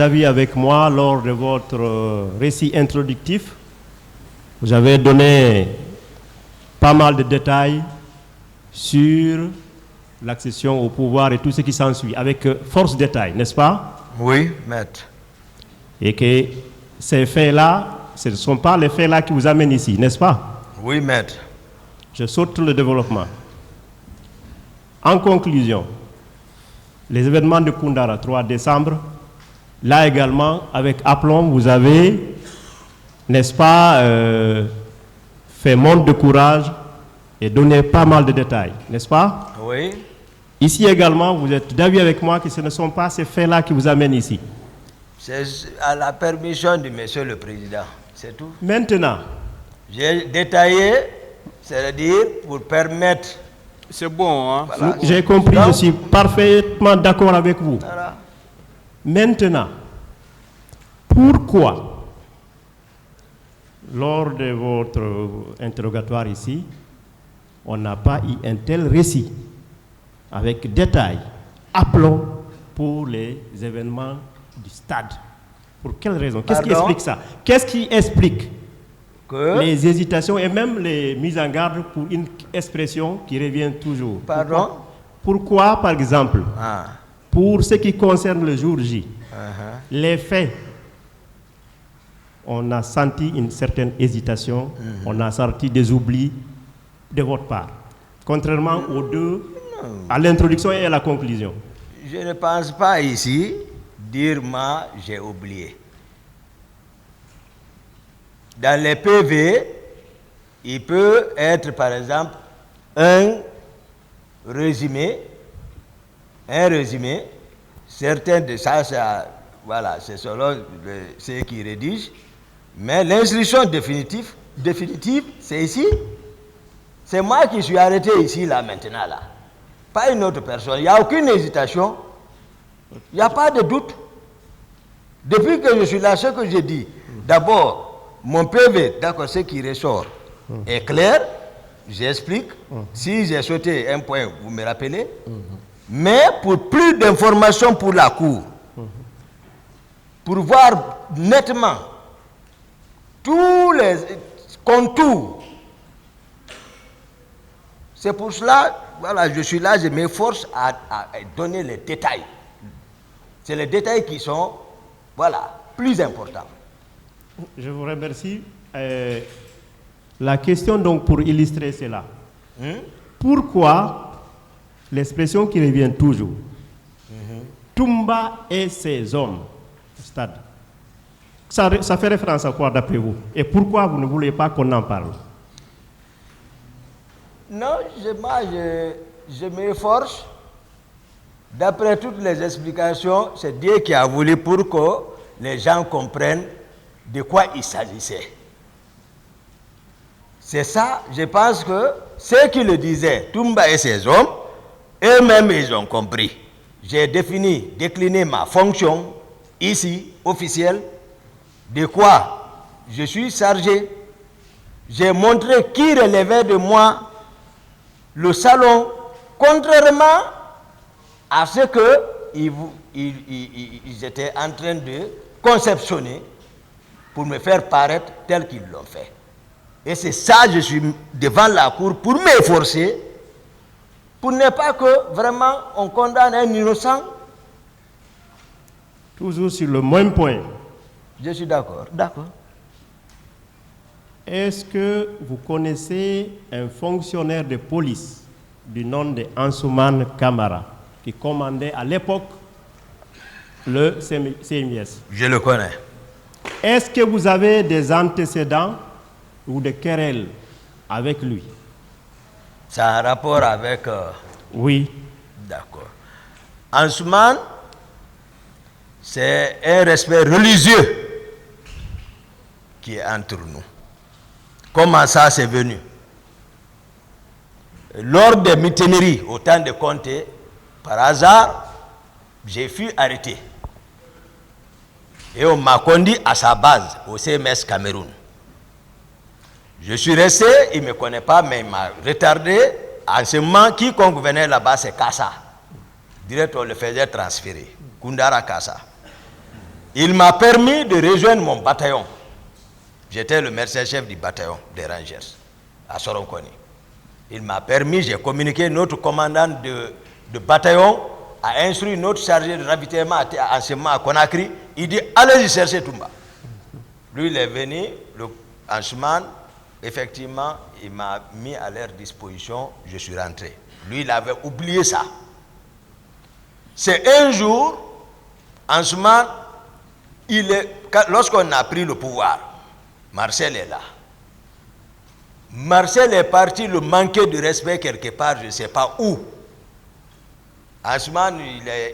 d'avis avec moi lors de votre récit introductif. Vous avez donné pas mal de détails sur l'accession au pouvoir et tout ce qui s'ensuit, avec force détail, n'est-ce pas? Oui, maître. Et que ces faits-là, ce ne sont pas les faits-là qui vous amènent ici, n'est-ce pas? Oui, maître. Je saute le développement. En conclusion, les événements de Koundara, 3 décembre, là également, avec aplomb, vous avez, n'est-ce pas, fait montre de courage et donné pas mal de détails, n'est-ce pas? Oui. Ici également, vous êtes d'avis avec moi que ce ne sont pas ces faits-là qui vous amènent ici. C'est à la permission du Monsieur le Président, c'est tout. Maintenant, j'ai détaillé, c'est-à-dire pour permettre... C'est bon, hein? Voilà. j'ai compris, je suis parfaitement d'accord avec vous. Voilà. Maintenant, pourquoi, lors de votre interrogatoire ici, on n'a pas eu un tel récit avec détail, aplomb pour les événements du stade? Pour quelle raison? Qu'est-ce qui explique ça? Qu'est-ce qui explique les hésitations et même les mises en garde pour une expression qui revient toujours? Pardon? Pourquoi, par exemple, pour ce qui concerne le jour J, les faits, on a senti une certaine hésitation, on a senti des oublis de votre part, contrairement aux deux, à l'introduction et à la conclusion. Je ne pense pas ici dire moi j'ai oublié. Dans les PV, il peut être par exemple un résumé, certains de ça, voilà, c'est selon ceux qui rédigent, mais l'instruction définitive, c'est ici. C'est moi qui suis arrêté ici, là, maintenant, là. Pas une autre personne. Il n'y a aucune hésitation. Il n'y a pas de doute. Depuis que je suis là, ce que j'ai dit, d'abord, mon PV, d'accord, ce qui ressort est clair, j'explique. Si j'ai sauté un point, vous me rappelez. Mais pour plus d'informations pour la Cour, pour voir nettement tous les contours, c'est pour cela, voilà, je suis là, je m'efforce à donner les détails. C'est les détails qui sont, voilà, plus importants. Je vous remercie. La question donc pour illustrer cela. Pourquoi l'expression qui revient toujours, Toumba et ses hommes, stade, ça fait référence à quoi d'après vous? Et pourquoi vous ne voulez pas qu'on en parle? Non, je m'efforce. D'après toutes les explications, c'est Dieu qui a voulu pour que les gens comprennent de quoi il s'agissait. C'est ça, je pense que ceux qui le disaient, Toumba et ses hommes, eux-mêmes, ils ont compris. J'ai décliné ma fonction ici, officielle, de quoi je suis chargé. J'ai montré qui relevait de moi le salon, contrairement à ce qu'ils étaient en train de conceptionner pour me faire paraître tel qu'ils l'ont fait. Et c'est ça, je suis devant la Cour pour m'efforcer, pour ne pas que vraiment on condamne un innocent. Toujours sur le même point. Je suis d'accord. D'accord. Est-ce que vous connaissez un fonctionnaire de police du nom de Ansouman Kamara qui commandait à l'époque le CMIS? Je le connais. Est-ce que vous avez des antécédents ou des querelles avec lui? Ça a un rapport avec... Oui. D'accord. Ansouman, c'est un respect religieux qui est entre nous. Comment ça c'est venu? Lors des mutineries au temps de Conté, par hasard, j'ai fui arrêté. Et on m'a conduit à sa base, au CMS Cameroun. Je suis resté, il ne me connaît pas, mais il m'a retardé. En ce moment, quiconque venait là-bas, c'est Kassa. Direct, on le faisait transférer. Koundara Kassa. Il m'a permis de rejoindre mon bataillon. J'étais le médecin-chef du bataillon des Rangers à Soronkoni. Il m'a permis, j'ai communiqué, notre commandant de bataillon a instruit notre chargé de ravitaillement à Conakry. Il dit, allez-y chercher Toumba. Lui, il est venu, le Ansuman, effectivement, il m'a mis à leur disposition, je suis rentré. Lui, il avait oublié ça. C'est un jour, Ansuman, lorsqu'on a pris le pouvoir, Marcel est là. Marcel est parti le manquer de respect quelque part, je ne sais pas où. Ansuman,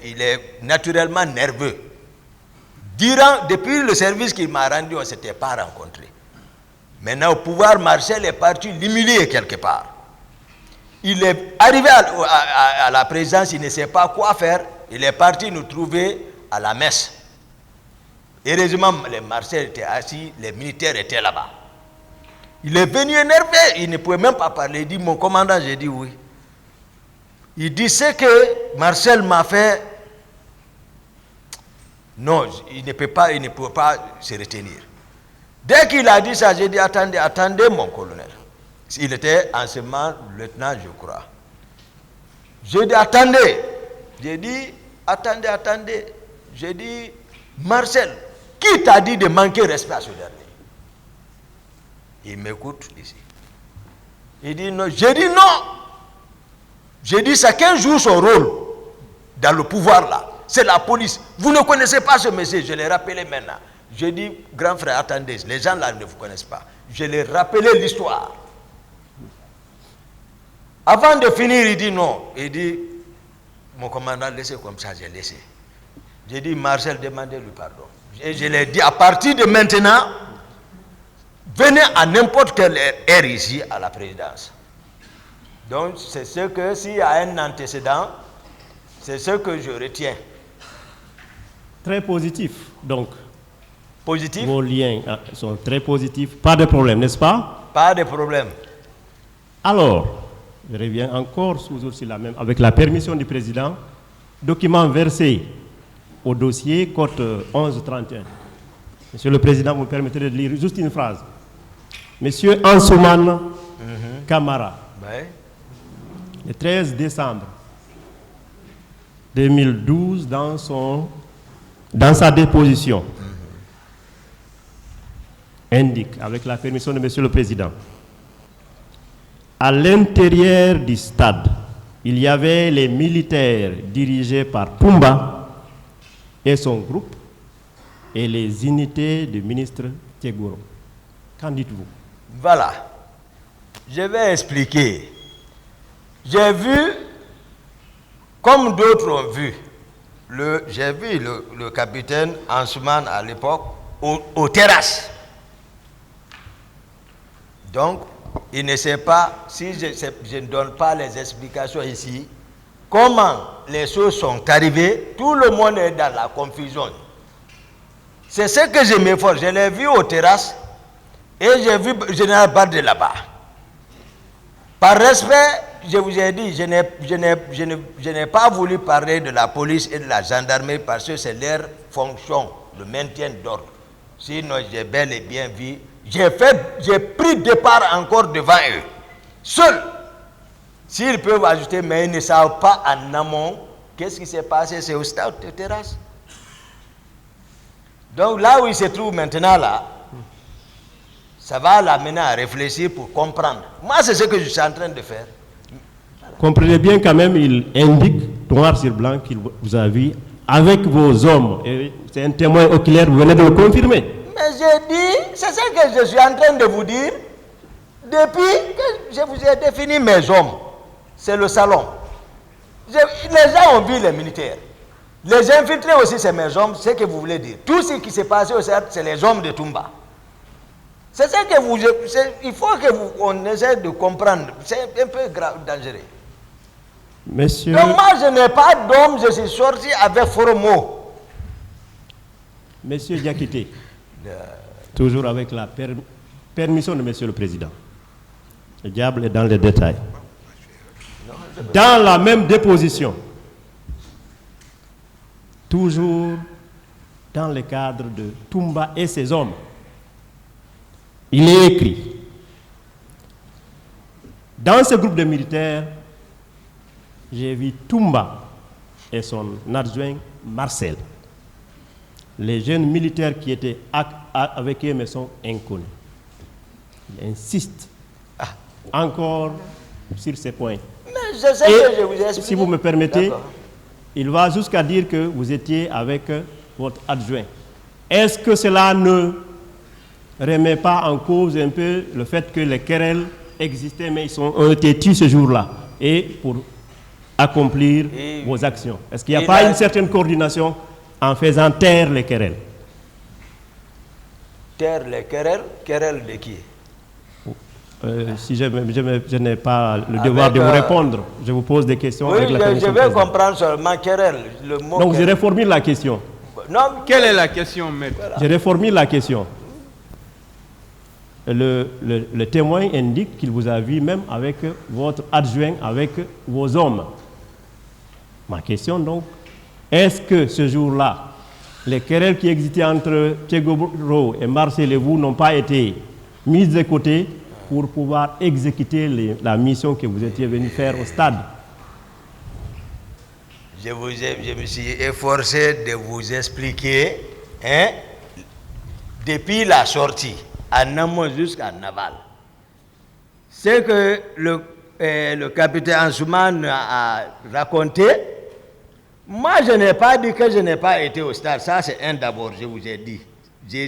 il est naturellement nerveux. Depuis le service qu'il m'a rendu, on ne s'était pas rencontrés. Maintenant, au pouvoir, Marcel est parti l'humilier quelque part. Il est arrivé à la présidence, il ne sait pas quoi faire. Il est parti nous trouver à la messe. Heureusement, les Marcel étaient assis, les militaires étaient là-bas. Il est venu énervé, il ne pouvait même pas parler. Il dit, mon commandant, j'ai dit oui. Il dit, ce que Marcel m'a fait, non, il ne peut pas se retenir. Dès qu'il a dit ça, j'ai dit, attendez mon colonel. Il était en ce moment lieutenant, je crois. J'ai dit, attendez. J'ai dit, attendez. J'ai dit, Marcel, qui t'a dit de manquer respect à ce dernier? Il m'écoute ici. Il dit non. J'ai dit non. J'ai dit, chacun joue son rôle dans le pouvoir là. C'est la police. Vous ne connaissez pas ce monsieur, je l'ai rappelé maintenant. J'ai dit, grand frère, attendez, les gens là ne vous connaissent pas. Je l'ai rappelé l'histoire. Avant de finir, il dit non. Il dit, mon commandant, laissez comme ça, j'ai laissé. J'ai dit, Marcel, demandez-lui pardon. Et je l'ai dit, à partir de maintenant, venez à n'importe quelle heure ici à la présidence. Donc, c'est ce que, s'il y a un antécédent, c'est ce que je retiens. Très positif, donc. Positif? Vos liens sont très positifs. Pas de problème, n'est-ce pas? Pas de problème. Alors, je reviens encore toujours sur la même, avec la permission du président, document versé au dossier cote 1131. Monsieur le Président, vous me permettez de lire juste une phrase. Monsieur Ansuman Kamara, le 13 décembre 2012, dans sa déposition, indique, avec la permission de Monsieur le Président, à l'intérieur du stade, il y avait les militaires dirigés par Toumba et son groupe et les unités du ministre Tchegouro. Qu'en dites-vous? Voilà. Je vais expliquer. J'ai vu, comme d'autres ont vu, j'ai vu le capitaine Ansuman à l'époque aux terrasses. Donc, il ne sait pas, si je ne donne pas les explications ici, comment les choses sont arrivées, tout le monde est dans la confusion. C'est ce que je m'efforce. Je l'ai vu aux terrasses et j'ai vu le général Bardé là-bas. Par respect, je vous ai dit, je n'ai pas voulu parler de la police et de la gendarmerie parce que c'est leur fonction, le maintien d'ordre. Sinon, j'ai bel et bien vu. J'ai pris départ encore devant eux. Seuls, s'ils peuvent ajouter, mais ils ne savent pas en amont qu'est-ce qui s'est passé, c'est au stade de terrasse. Donc là où il se trouve maintenant, là, ça va l'amener à réfléchir pour comprendre. Moi, c'est ce que je suis en train de faire. Comprenez bien quand même, il indique, noir sur blanc, qu'il vous a vu avec vos hommes. Et c'est un témoin oculaire, vous venez de le confirmer. Mais j'ai dit, c'est ce que je suis en train de vous dire, depuis que je vous ai défini mes hommes. C'est le salon. Les gens ont vu les militaires. Les infiltrés aussi, c'est mes hommes, c'est ce que vous voulez dire. Tout ce qui s'est passé au CERT, c'est les hommes de Toumba. C'est ce que vous... Il faut qu'on essaie de comprendre. C'est un peu grave, dangereux. Monsieur... Donc moi, je n'ai pas d'homme, je suis sorti avec Foromo. Monsieur Diakité, toujours avec la permission de Monsieur le Président. Le diable est dans les détails. Dans la même déposition, toujours dans le cadre de Toumba et ses hommes. Il est écrit, dans ce groupe de militaires, j'ai vu Toumba et son adjoint Marcel. Les jeunes militaires qui étaient avec eux me sont inconnus. Il insiste encore sur ces points. Mais je sais que je vous ai expliqué. Si vous me permettez, il va jusqu'à dire que vous étiez avec votre adjoint. Est-ce que cela ne remet pas en cause un peu le fait que les querelles existaient, mais ont été tués ce jour-là, et pour accomplir vos actions? Est-ce qu'il n'y a pas une certaine coordination en faisant taire les querelles? Taire les querelles? Querelles de qui? Si je n'ai pas le devoir de vous répondre, je vous pose des questions. Oui, avec la je vais comprendre seulement querelle. Le mot donc, querelle. je reformule la question. Non, quelle est la question, maître? Voilà. Je reformule la question. Le témoin indique qu'il vous a vu même avec votre adjoint, avec vos hommes. Ma question donc, est-ce que ce jour-là, les querelles qui existaient entre Tchegoro et Marcel et vous n'ont pas été mises de côté pour pouvoir exécuter la mission que vous étiez venu faire au stade? Je me suis efforcé de vous expliquer, hein, depuis la sortie, en amont jusqu'en aval. Ce que le capitaine Ansouman a raconté, moi je n'ai pas dit que je n'ai pas été au stade. Ça c'est un d'abord, je vous ai dit.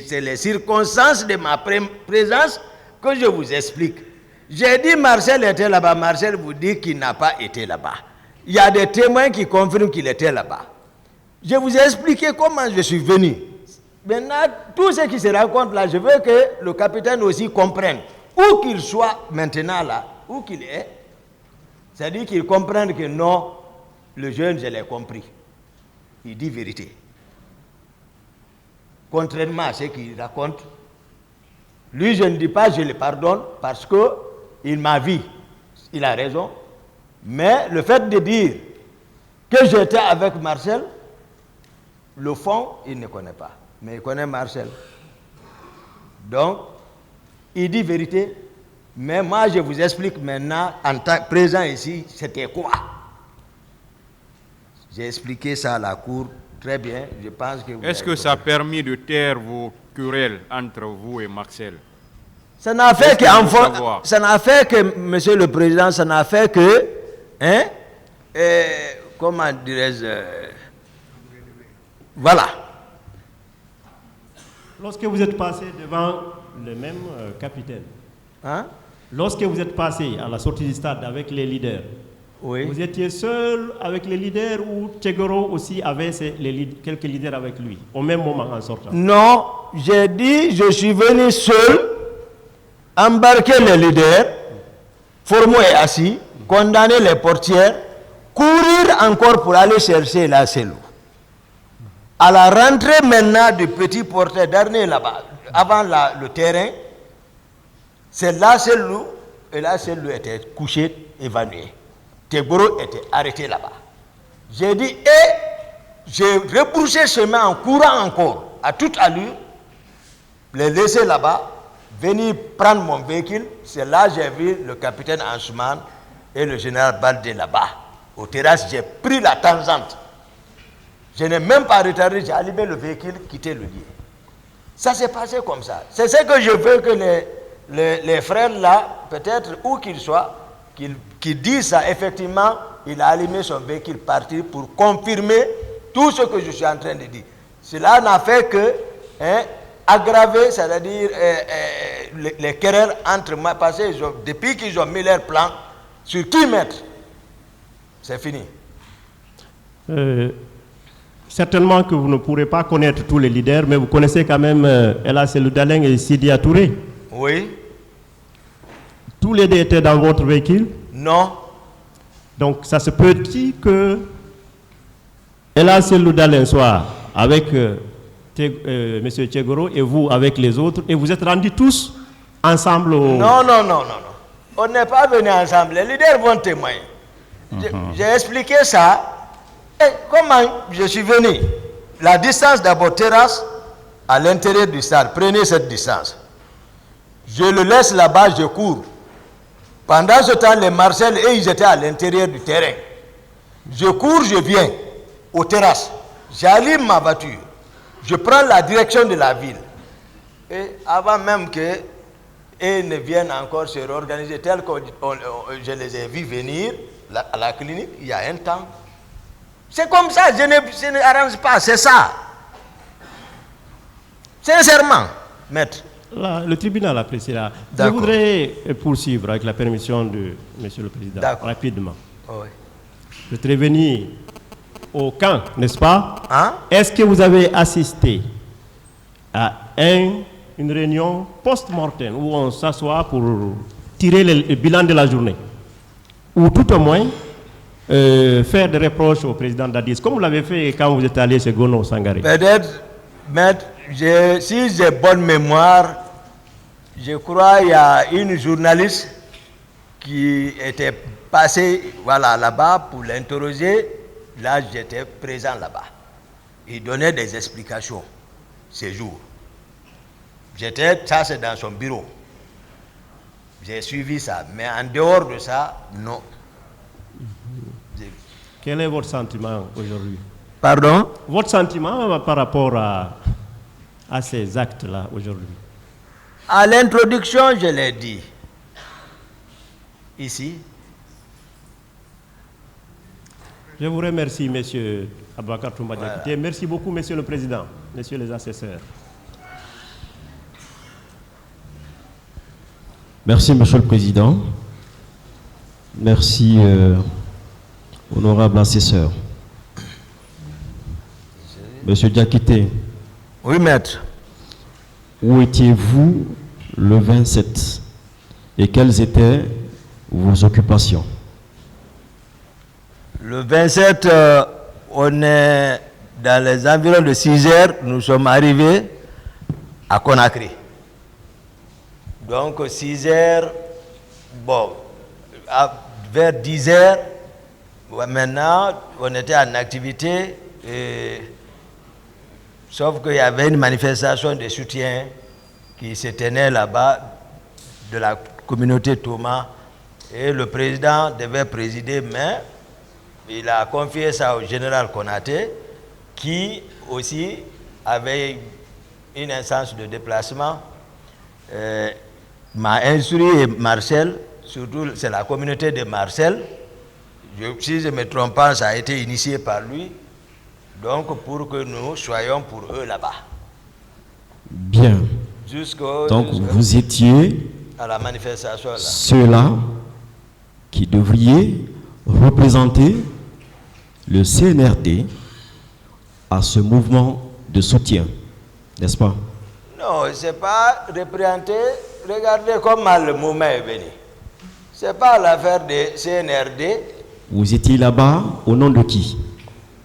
C'est les circonstances de ma présence que je vous explique. J'ai dit Marcel était là-bas. Marcel vous dit qu'il n'a pas été là-bas. Il y a des témoins qui confirment qu'il était là-bas. Je vous ai expliqué comment je suis venu. Maintenant, tout ce qui se raconte là, je veux que le capitaine aussi comprenne. Où qu'il soit maintenant là, où qu'il est, c'est-à-dire qu'il comprenne que non, le jeune, je l'ai compris. Il dit vérité. Contrairement à ce qu'il raconte, lui, je ne dis pas je le pardonne parce qu'il m'a vu. Il a raison. Mais le fait de dire que j'étais avec Marcel, le fond, il ne connaît pas. Mais il connaît Marcel. Donc, il dit vérité. Mais moi, je vous explique maintenant, en tant que présent ici, c'était quoi. J'ai expliqué ça à la cour très bien. Je pense que est-ce que ça a permis de taire vos querelles entre vous et Marcel? Ça n'a fait que, ça n'a fait que, monsieur le président, ça n'a fait que, hein, comment dirais-je, voilà. Lorsque vous êtes passé devant le même capitaine, Hein? lorsque vous êtes passé à la sortie du stade avec les leaders, Oui. vous étiez seul avec les leaders ou Tchegoro aussi avait quelques leaders avec lui au même moment en sortant? Non, j'ai dit, je suis venu seul, embarquer les leaders, Formo est assis, condamner les portières, courir encore pour aller chercher la Selou. À la rentrée maintenant du petit porteur d'Arné là-bas, avant le terrain, c'est la Selou, et la Selou était couchée, évanouie. Tchegoro était arrêté là-bas. J'ai dit, et j'ai rebroussé chemin en courant encore, à toute allure, les laisser là-bas, venir prendre mon véhicule. C'est là que j'ai vu le capitaine Ansouman et le général Baldé là-bas. Au terrasse, j'ai pris la tangente. Je n'ai même pas retardé, j'ai allumé le véhicule, quitté le lieu. Ça s'est passé comme ça. C'est ce que je veux que les frères là, peut-être où qu'ils soient, qu'ils disent ça. Effectivement, il a allumé son véhicule, parti pour confirmer tout ce que je suis en train de dire. Cela n'a fait que aggraver, c'est-à-dire les querelles entre moi, parce que depuis qu'ils ont mis leur plan, sur qui mettre, c'est fini. Certainement que vous ne pourrez pas connaître tous les leaders, mais vous connaissez quand même Ella Seloudaleng et Sidi Touré. Oui. Tous les deux étaient dans votre véhicule? Non. Donc ça se peut-il que Ella Seloudaleng soit avec M. Tchegoro et vous avec les autres, et vous êtes rendus tous ensemble au... Non. On n'est pas venus ensemble. Les leaders vont témoigner. J'ai expliqué ça. Et comment je suis venu? la distance d'abord terrasse à l'intérieur du stade. Prenez cette distance. Je le laisse là-bas, je cours. Pendant ce temps, les Marcel, eux, ils étaient à l'intérieur du terrain. Je cours, je viens aux terrasses. J'allume ma voiture. Je prends la direction de la ville. Et avant même que eux ne viennent encore se réorganiser, tel que je les ai vus venir à la clinique il y a un temps. C'est comme ça, je ne arrange pas, c'est ça. Sincèrement, maître. Le tribunal appréciera. Je D'accord. voudrais poursuivre avec la permission de Monsieur le Président, rapidement. Oui. Je voudrais venir au camp, n'est-ce pas? Hein? Est-ce que vous avez assisté à une réunion post-mortem où on s'assoit pour tirer le bilan de la journée? Ou tout au moins faire des reproches au président Dadis, comme vous l'avez fait quand vous êtes allé chez Gono Sangaré? Peut-être, maître, si j'ai bonne mémoire, je crois qu'il y a une journaliste qui était passée là-bas pour l'interroger. Là, j'étais présent là-bas. Il donnait des explications ces jours. Ça c'est dans son bureau. J'ai suivi ça. Mais en dehors de ça, non. Quel est votre sentiment aujourd'hui? Pardon? Votre sentiment par rapport à ces actes-là aujourd'hui? À l'introduction, je l'ai dit. Ici. Je vous remercie, Monsieur Aboubakar Toumba Diakité. Merci beaucoup, Monsieur le Président, Messieurs les assesseurs. Merci, Monsieur le Président. Merci, honorable assesseur. Monsieur Diakité. Oui, maître. Où étiez-vous le 27 et quelles étaient vos occupations? Le 27, on est dans les environs de 6 heures, nous sommes arrivés à Conakry. Donc 6 heures, bon, vers 10 heures, maintenant on était en activité, sauf qu'il y avait une manifestation de soutien qui se tenait là-bas de la communauté Thomas et le président devait présider, mais il a confié ça au général Konaté qui aussi avait une instance de déplacement. M'a instruit Marcel, surtout c'est la communauté de Marcel, si je ne me trompe pas, ça a été initié par lui, donc pour que nous soyons pour eux là-bas. Bien. Donc vous étiez à la manifestation là. Ceux-là qui devriez représenter le CNRD à ce mouvement de soutien, n'est-ce pas? Non, ce n'est pas représenté. Regardez comment le mouvement est venu. Ce n'est pas l'affaire de CNRD. Vous étiez là-bas au nom de qui?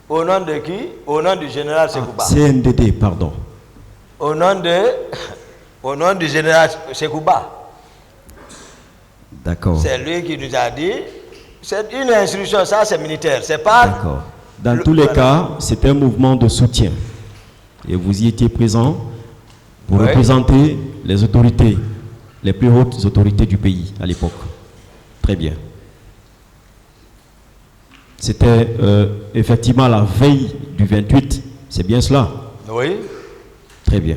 Au nom de qui? Au nom du général Sekouba. CNDD, pardon. Au nom du général Sekouba. D'accord. C'est lui qui nous a dit, c'est une instruction, ça c'est militaire, c'est pas... D'accord. Dans tous les cas, c'est un mouvement de soutien. Et vous y étiez présent pour représenter les autorités, les plus hautes autorités du pays à l'époque. Très bien. C'était effectivement la veille du 28, c'est bien cela? Oui. Très bien.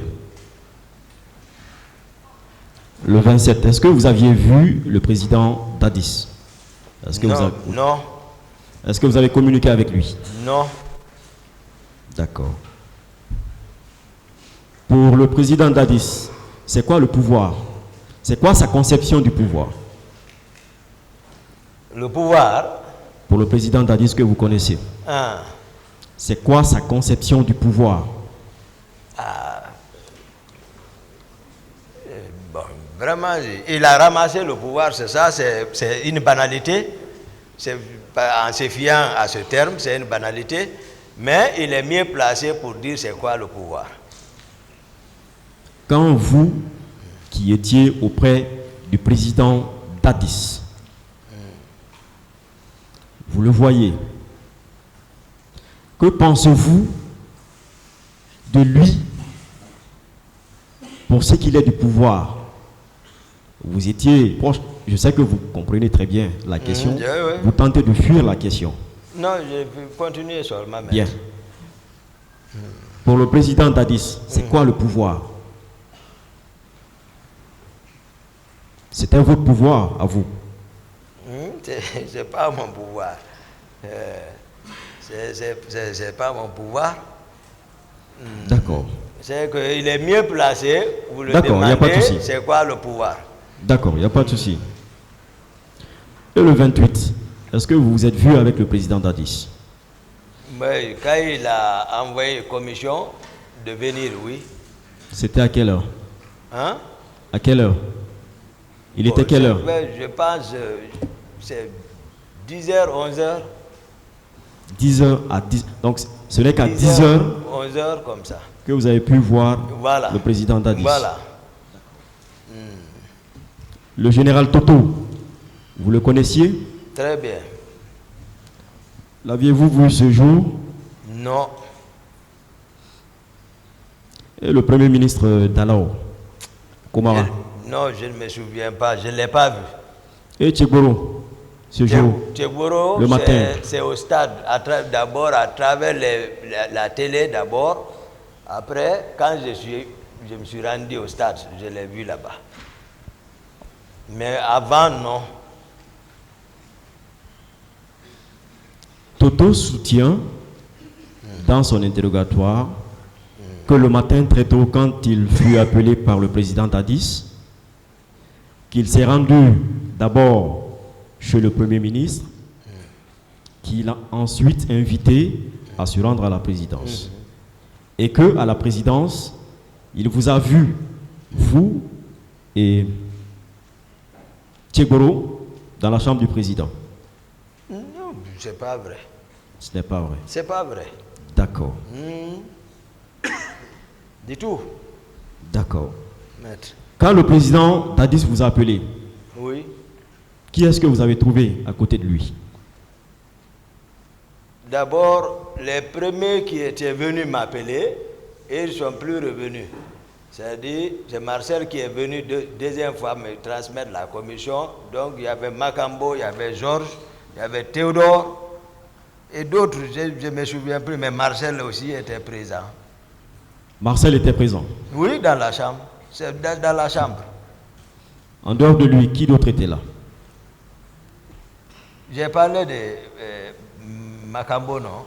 Le 27, est-ce que vous aviez vu le président Dadis? Non. Est-ce que vous avez communiqué avec lui? Non. D'accord. Pour le président Dadis, c'est quoi le pouvoir? C'est quoi sa conception du pouvoir? Le pouvoir? Pour le président Dadis que vous connaissez. C'est quoi sa conception du pouvoir? Bon, vraiment, il a ramassé le pouvoir, c'est ça, c'est une banalité. En se fiant à ce terme, c'est une banalité. Mais il est mieux placé pour dire c'est quoi le pouvoir. Quand vous, qui étiez auprès du président Dadis, vous le voyez, que pensez-vous de lui pour ce qu'il est du pouvoir. Vous étiez proche, je sais que vous comprenez très bien la question, vous tentez de fuir la question. Non, je vais continuer seulement. Bien. Pour le président Dadis, c'est quoi le pouvoir? C'était votre pouvoir à vous. C'est pas mon pouvoir. C'est pas mon pouvoir. D'accord. C'est qu'il est mieux placé, vous le D'accord, il n'y a pas de demandez, souci. c'est quoi le pouvoir? D'accord, il n'y a pas de souci. Et le 28, est-ce que vous vous êtes vu avec le président Dadis? Mais quand il a envoyé une commission de venir, oui. C'était à quelle heure? Hein? À quelle heure? Il était quelle heure? Je pense c'est 10h, 11h. 10h à 10. Donc ce n'est qu'à 10h 11h comme ça. que vous avez pu voir Voilà. le président Dadis. Voilà. Le général Toto, vous le connaissiez? Très bien. L'aviez-vous vu ce jour? Non. Et le premier ministre d'Alao, Komara? Non, je ne me souviens pas, je ne l'ai pas vu. Et Tchegoro, ce jour? Tchegoro, le matin? c'est au stade, d'abord à travers la télé d'abord. Après, quand je me suis rendu au stade, je l'ai vu là-bas. Mais avant, non. Toto soutient dans son interrogatoire que le matin très tôt, quand il fut appelé par le président Dadis, qu'il s'est rendu d'abord chez le Premier ministre, qu'il a ensuite invité à se rendre à la présidence. Et que à la présidence, il vous a vu, vous et Tchegoro, dans la chambre du président. Non, c'est pas vrai. Ce n'est pas vrai. C'est pas vrai. D'accord. Du tout. D'accord. Maître. Quand le président Dadis vous a appelé, Oui. qui est-ce que vous avez trouvé à côté de lui? D'abord, les premiers qui étaient venus m'appeler, ils ne sont plus revenus. C'est-à-dire, c'est Marcel qui est venu deuxième fois me transmettre la commission. Donc, il y avait Macambo, il y avait Georges, il y avait Théodore et d'autres, je ne me souviens plus, mais Marcel aussi était présent. Marcel était présent. Oui, dans la chambre. C'est dans la chambre. En dehors de lui, qui d'autre était là? J'ai parlé de Macambo, non?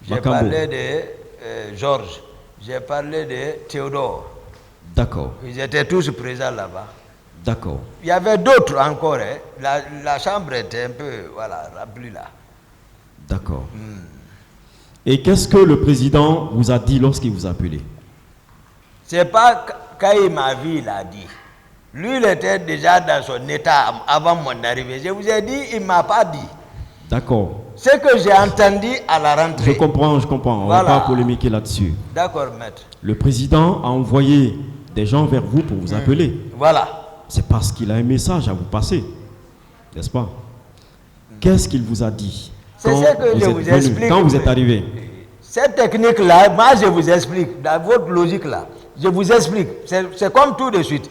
J'ai Macambo. parlé de Georges. J'ai parlé de Théodore. D'accord. Ils étaient tous présents là-bas. D'accord. Il y avait d'autres encore. Hein. La chambre était un peu remplie là. D'accord. Et qu'est-ce que le président vous a dit lorsqu'il vous a appelé? C'est pas quand il m'a vu, il a dit. Lui, il était déjà dans son état avant mon arrivée. Je vous ai dit, il ne m'a pas dit. D'accord. Ce que j'ai entendu à la rentrée. Je comprends. On Voilà. ne va pas polémiquer là-dessus. D'accord, maître. Le président a envoyé des gens vers vous pour vous appeler. Voilà. C'est parce qu'il a un message à vous passer. N'est-ce pas? Qu'est-ce qu'il vous a dit C'est ce que je vous explique. Quand vous êtes arrivé? Cette technique-là, moi je vous explique, dans votre logique-là, je vous explique. C'est comme tout de suite.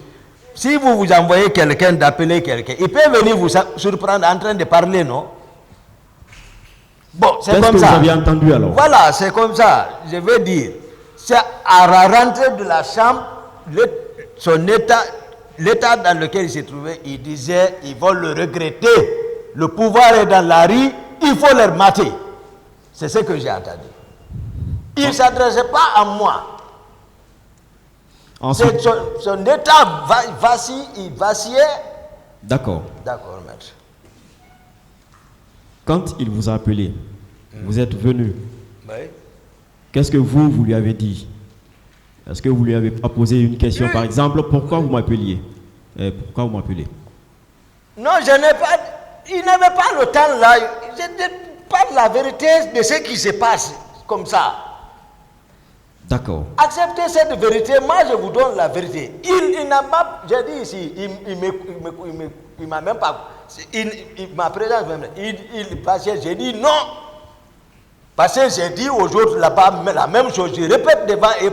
Si vous vous envoyez quelqu'un d'appeler quelqu'un, il peut venir vous surprendre en train de parler, non? Bon, c'est comme ça. Qu'est-ce que vous aviez entendu alors? Voilà, c'est comme ça. Je veux dire, c'est à la rentrée de la chambre, son état, l'état dans lequel il s'est trouvé, il disait, ils vont le regretter. Le pouvoir est dans la rue, il faut leur mater. C'est ce que j'ai entendu. Il ne s'adressait pas à moi. Ensuite, Son état il vacillait. d'accord. D'accord, maître. Quand il vous a appelé, vous êtes venu. Oui. Qu'est-ce que vous lui avez dit? Est-ce que vous lui avez pas posé une question, par exemple, pourquoi vous m'appeliez? Pourquoi vous m'appelez? Non, je n'ai pas. Il n'avait pas le temps là. Je ne parle la vérité de ce qui se passe comme ça. D'accord. Acceptez cette vérité, moi je vous donne la vérité. Il n'a pas, j'ai dit ici, il m'a même pas, ma présence même, il passait, j'ai dit non. Parce que j'ai dit aux autres là-bas la même chose. Je répète devant eux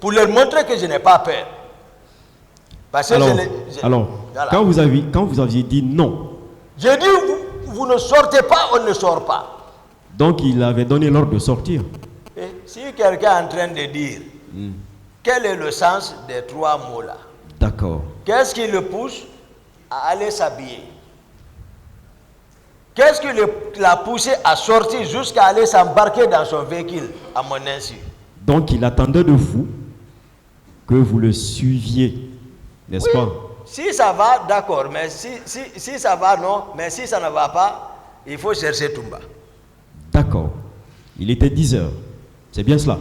pour leur montrer que je n'ai pas peur. Parce que alors, voilà. quand vous aviez dit non, j'ai dit vous ne sortez pas, on ne sort pas. donc il avait donné l'ordre de sortir. Et si quelqu'un est en train de dire quel est le sens des 3 mots là, D'accord. qu'est-ce qui le pousse à aller s'habiller? Qu'est-ce qui l'a poussé à sortir jusqu'à aller s'embarquer dans son véhicule à mon insu? Donc il attendait de vous que vous le suiviez, n'est-ce Oui, pas? si ça va, d'accord, mais si ça va, non, mais si ça ne va pas, il faut chercher Toumba. D'accord. Il était 10 heures. C'est bien cela?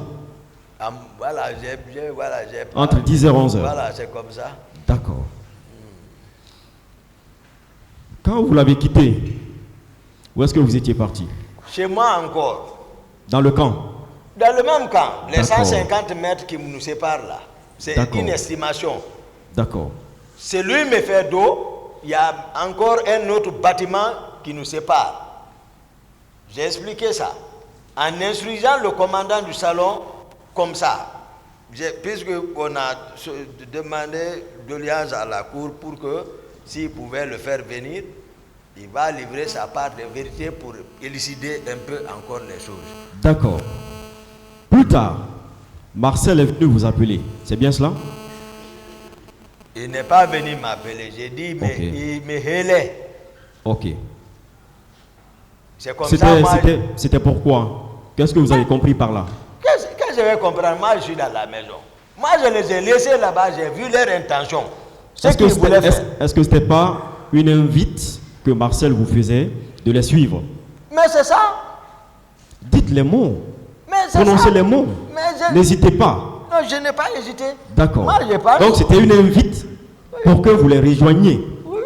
Voilà, j'ai pas... Entre 10h et 11h. Voilà, c'est comme ça. D'accord. Quand vous l'avez quitté, où est-ce que vous étiez parti? Chez moi encore. Dans le camp? Dans le même camp, les D'accord. 150 mètres qui nous séparent là, c'est D'accord. une estimation. D'accord. C'est lui me fait d'eau, il y a encore un autre bâtiment qui nous sépare. J'ai expliqué ça en instruisant le commandant du salon comme ça. Puisqu'on a demandé d'audience à la cour pour que s'il pouvait le faire venir, il va livrer sa part de vérité pour élucider un peu encore les choses. D'accord. Plus tard, Marcel est venu vous appeler. C'est bien cela? Il n'est pas venu m'appeler. J'ai dit, mais Ok. il me hélait. Ok. C'est comme ça, moi... C'était pourquoi? Qu'est-ce que vous avez compris par là? Qu'est-ce que je vais comprendre? Moi, je suis dans la maison. Moi, je les ai laissés là-bas, j'ai vu leur intention. Est-ce que ce n'était pas une invite que Marcel vous faisait de les suivre? Mais c'est ça. Dites les mots. Mais c'est Prononcez ça. les mots. Mais N'hésitez pas. Non, je n'ai pas hésité. D'accord. Moi, j'ai pas... Donc c'était une invite pour que vous les rejoigniez. Oui.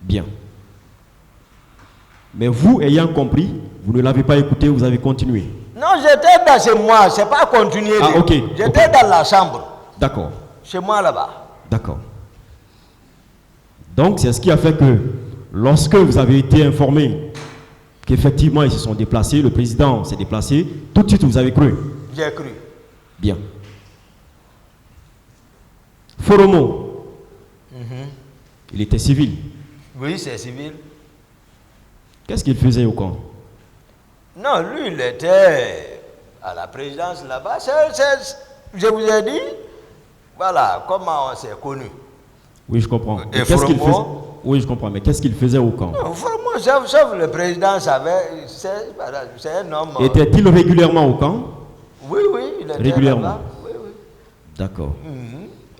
Bien. Mais vous, ayant compris, vous ne l'avez pas écouté, vous avez continué. Non, j'étais dans chez moi, c'est pas continué. Ah, ok. J'étais Ok. dans la chambre, D'accord. chez moi là-bas. D'accord. Donc c'est ce qui a fait que lorsque vous avez été informé qu'effectivement ils se sont déplacés, le président s'est déplacé, tout de suite vous avez cru. J'ai cru. Bien. Foromo, il était civil. Oui, c'est civil. Qu'est-ce qu'il faisait au camp? Non, lui, il était à la présidence là-bas. Je vous ai dit, voilà comment on s'est connus. Oui, je comprends. Et Mais qu'est-ce qu'il faisait? Foromo? Oui, je comprends. Mais qu'est-ce qu'il faisait au camp? Non, vraiment, sauf le président savait, c'est un homme... Était-il régulièrement au camp? Oui, il était Régulièrement. là-bas. Oui. D'accord.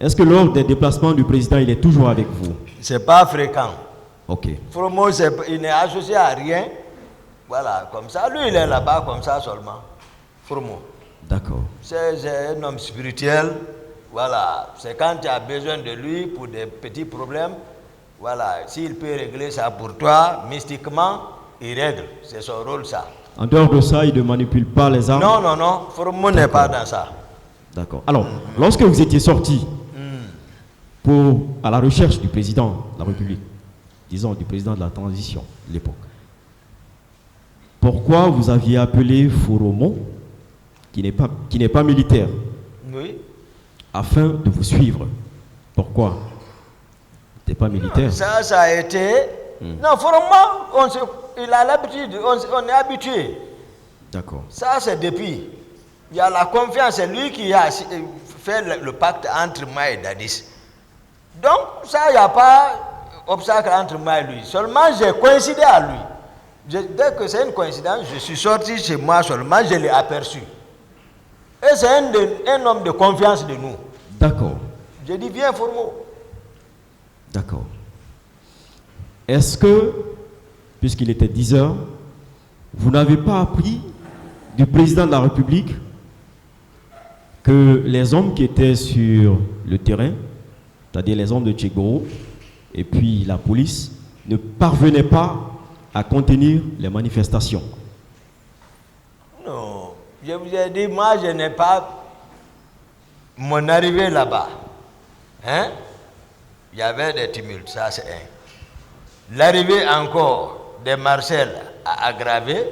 Est-ce que lors des déplacements du président, il est toujours avec vous? C'est pas fréquent. Ok. Fromo, il n'est associé à rien. Voilà, comme ça. Lui, il est là-bas comme ça seulement. Fromo. D'accord. C'est un homme spirituel. Voilà. C'est quand tu as besoin de lui pour des petits problèmes. Voilà. S'il peut régler ça pour toi, mystiquement, il règle. C'est son rôle, ça. En dehors de ça, il ne manipule pas les armes? Non. Fromo n'est pas dans ça. D'accord. Alors, lorsque vous étiez sorti à la recherche du président de la République, disons du président de la transition de l'époque, pourquoi vous aviez appelé Foromo, qui n'est pas militaire, Oui. afin de vous suivre? Pourquoi? Il n'était pas militaire. Ça a été... Non, Fromo, il a l'habitude, on est habitué. D'accord. Ça, c'est depuis. Il y a la confiance, c'est lui qui a fait le pacte entre moi et Dadis. Donc, ça, il n'y a pas d'obstacle entre moi et lui. Seulement, j'ai coïncidé à lui. Dès que c'est une coïncidence, je suis sorti chez moi seulement, je l'ai aperçu. Et c'est un homme de confiance de nous. D'accord. J'ai dit, viens, Foromo. D'accord. Est-ce que, puisqu'il était 10 heures, vous n'avez pas appris du président de la République que les hommes qui étaient sur le terrain, c'est-à-dire les hommes de Tchégoro et puis la police, ne parvenaient pas à contenir les manifestations? Non, je vous ai dit, moi je n'ai pas mon arrivée là-bas. Hein? Il y avait des tumultes, ça c'est un. L'arrivée encore de Marcel a aggravé.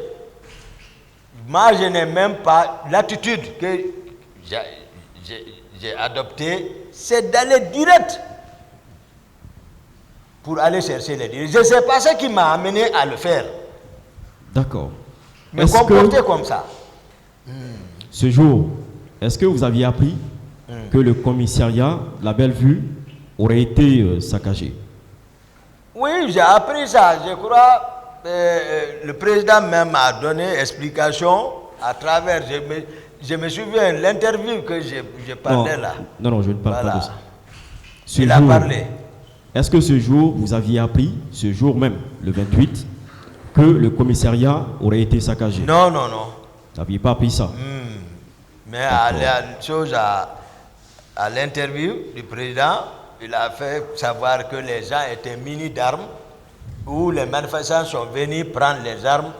moi je n'ai même pas l'attitude que j'ai adoptée, c'est d'aller direct pour aller chercher les dirigeants. Je ne sais pas ce qui m'a amené à le faire. D'accord. Me comporter comme ça. Ce jour, est-ce que vous aviez appris que le commissariat La Belle-Vue aurait été saccagé? Oui, j'ai appris ça. Je crois le président même a donné explication à travers. Je me souviens l'interview que je parlais là. Non, je ne parle pas de ça. Il a parlé. Est-ce que ce jour, vous aviez appris, ce jour même, le 28, que le commissariat aurait été saccagé? Non. Vous n'aviez pas appris ça? Mais à l'interview du président, il a fait savoir que les gens étaient munis d'armes, où les manifestants sont venus prendre les armes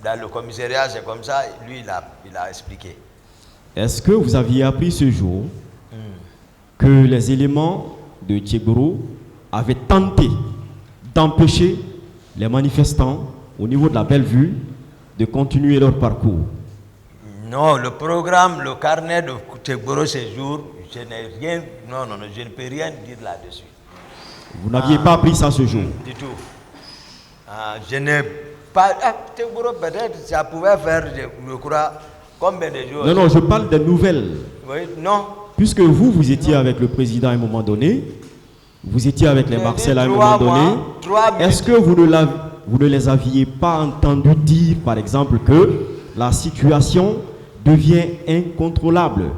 dans le commissariat. C'est comme ça, lui, il a expliqué. Est-ce que vous aviez appris ce jour que les éléments de Tchegboro avaient tenté d'empêcher les manifestants au niveau de La Belle-Vue de continuer leur parcours? Non, le programme, le carnet de Tchegboro ce jour, je n'ai rien, je ne peux rien dire là-dessus. Vous n'aviez pas appris ça ce jour? Du tout. Je n'ai pas. Tchegboro, peut-être, ça pouvait faire, je crois, combien de jours? Non, je parle des nouvelles. Oui, non. Puisque vous étiez avec le président à un moment donné, vous étiez avec les Marcel à un moment donné, est-ce que vous ne les aviez pas entendus dire, par exemple, que la situation devient incontrôlable?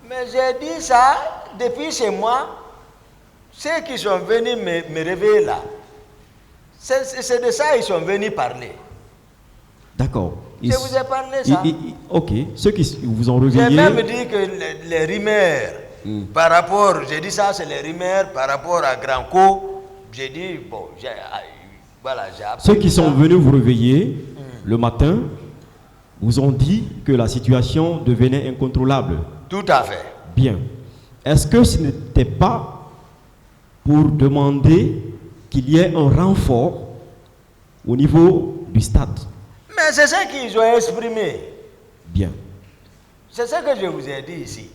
Mais j'ai dit ça depuis chez moi. Ceux qui sont venus me réveiller là, c'est de ça qu'ils sont venus parler. D'accord. Je vous ai parlé ça. Ok. Ceux qui vous ont réveillé... J'ai même dit que les rumeurs, par rapport, j'ai dit ça, c'est les rumeurs par rapport à Granco. J'ai dit, bon, voilà, j'ai appris. Ceux qui sont venus vous réveiller le matin vous ont dit que la situation devenait incontrôlable. Tout à fait. Bien. Est-ce que ce n'était pas pour demander qu'il y ait un renfort au niveau du stade? Mais c'est ce qu'ils ont exprimé. Bien. C'est ce que je vous ai dit ici.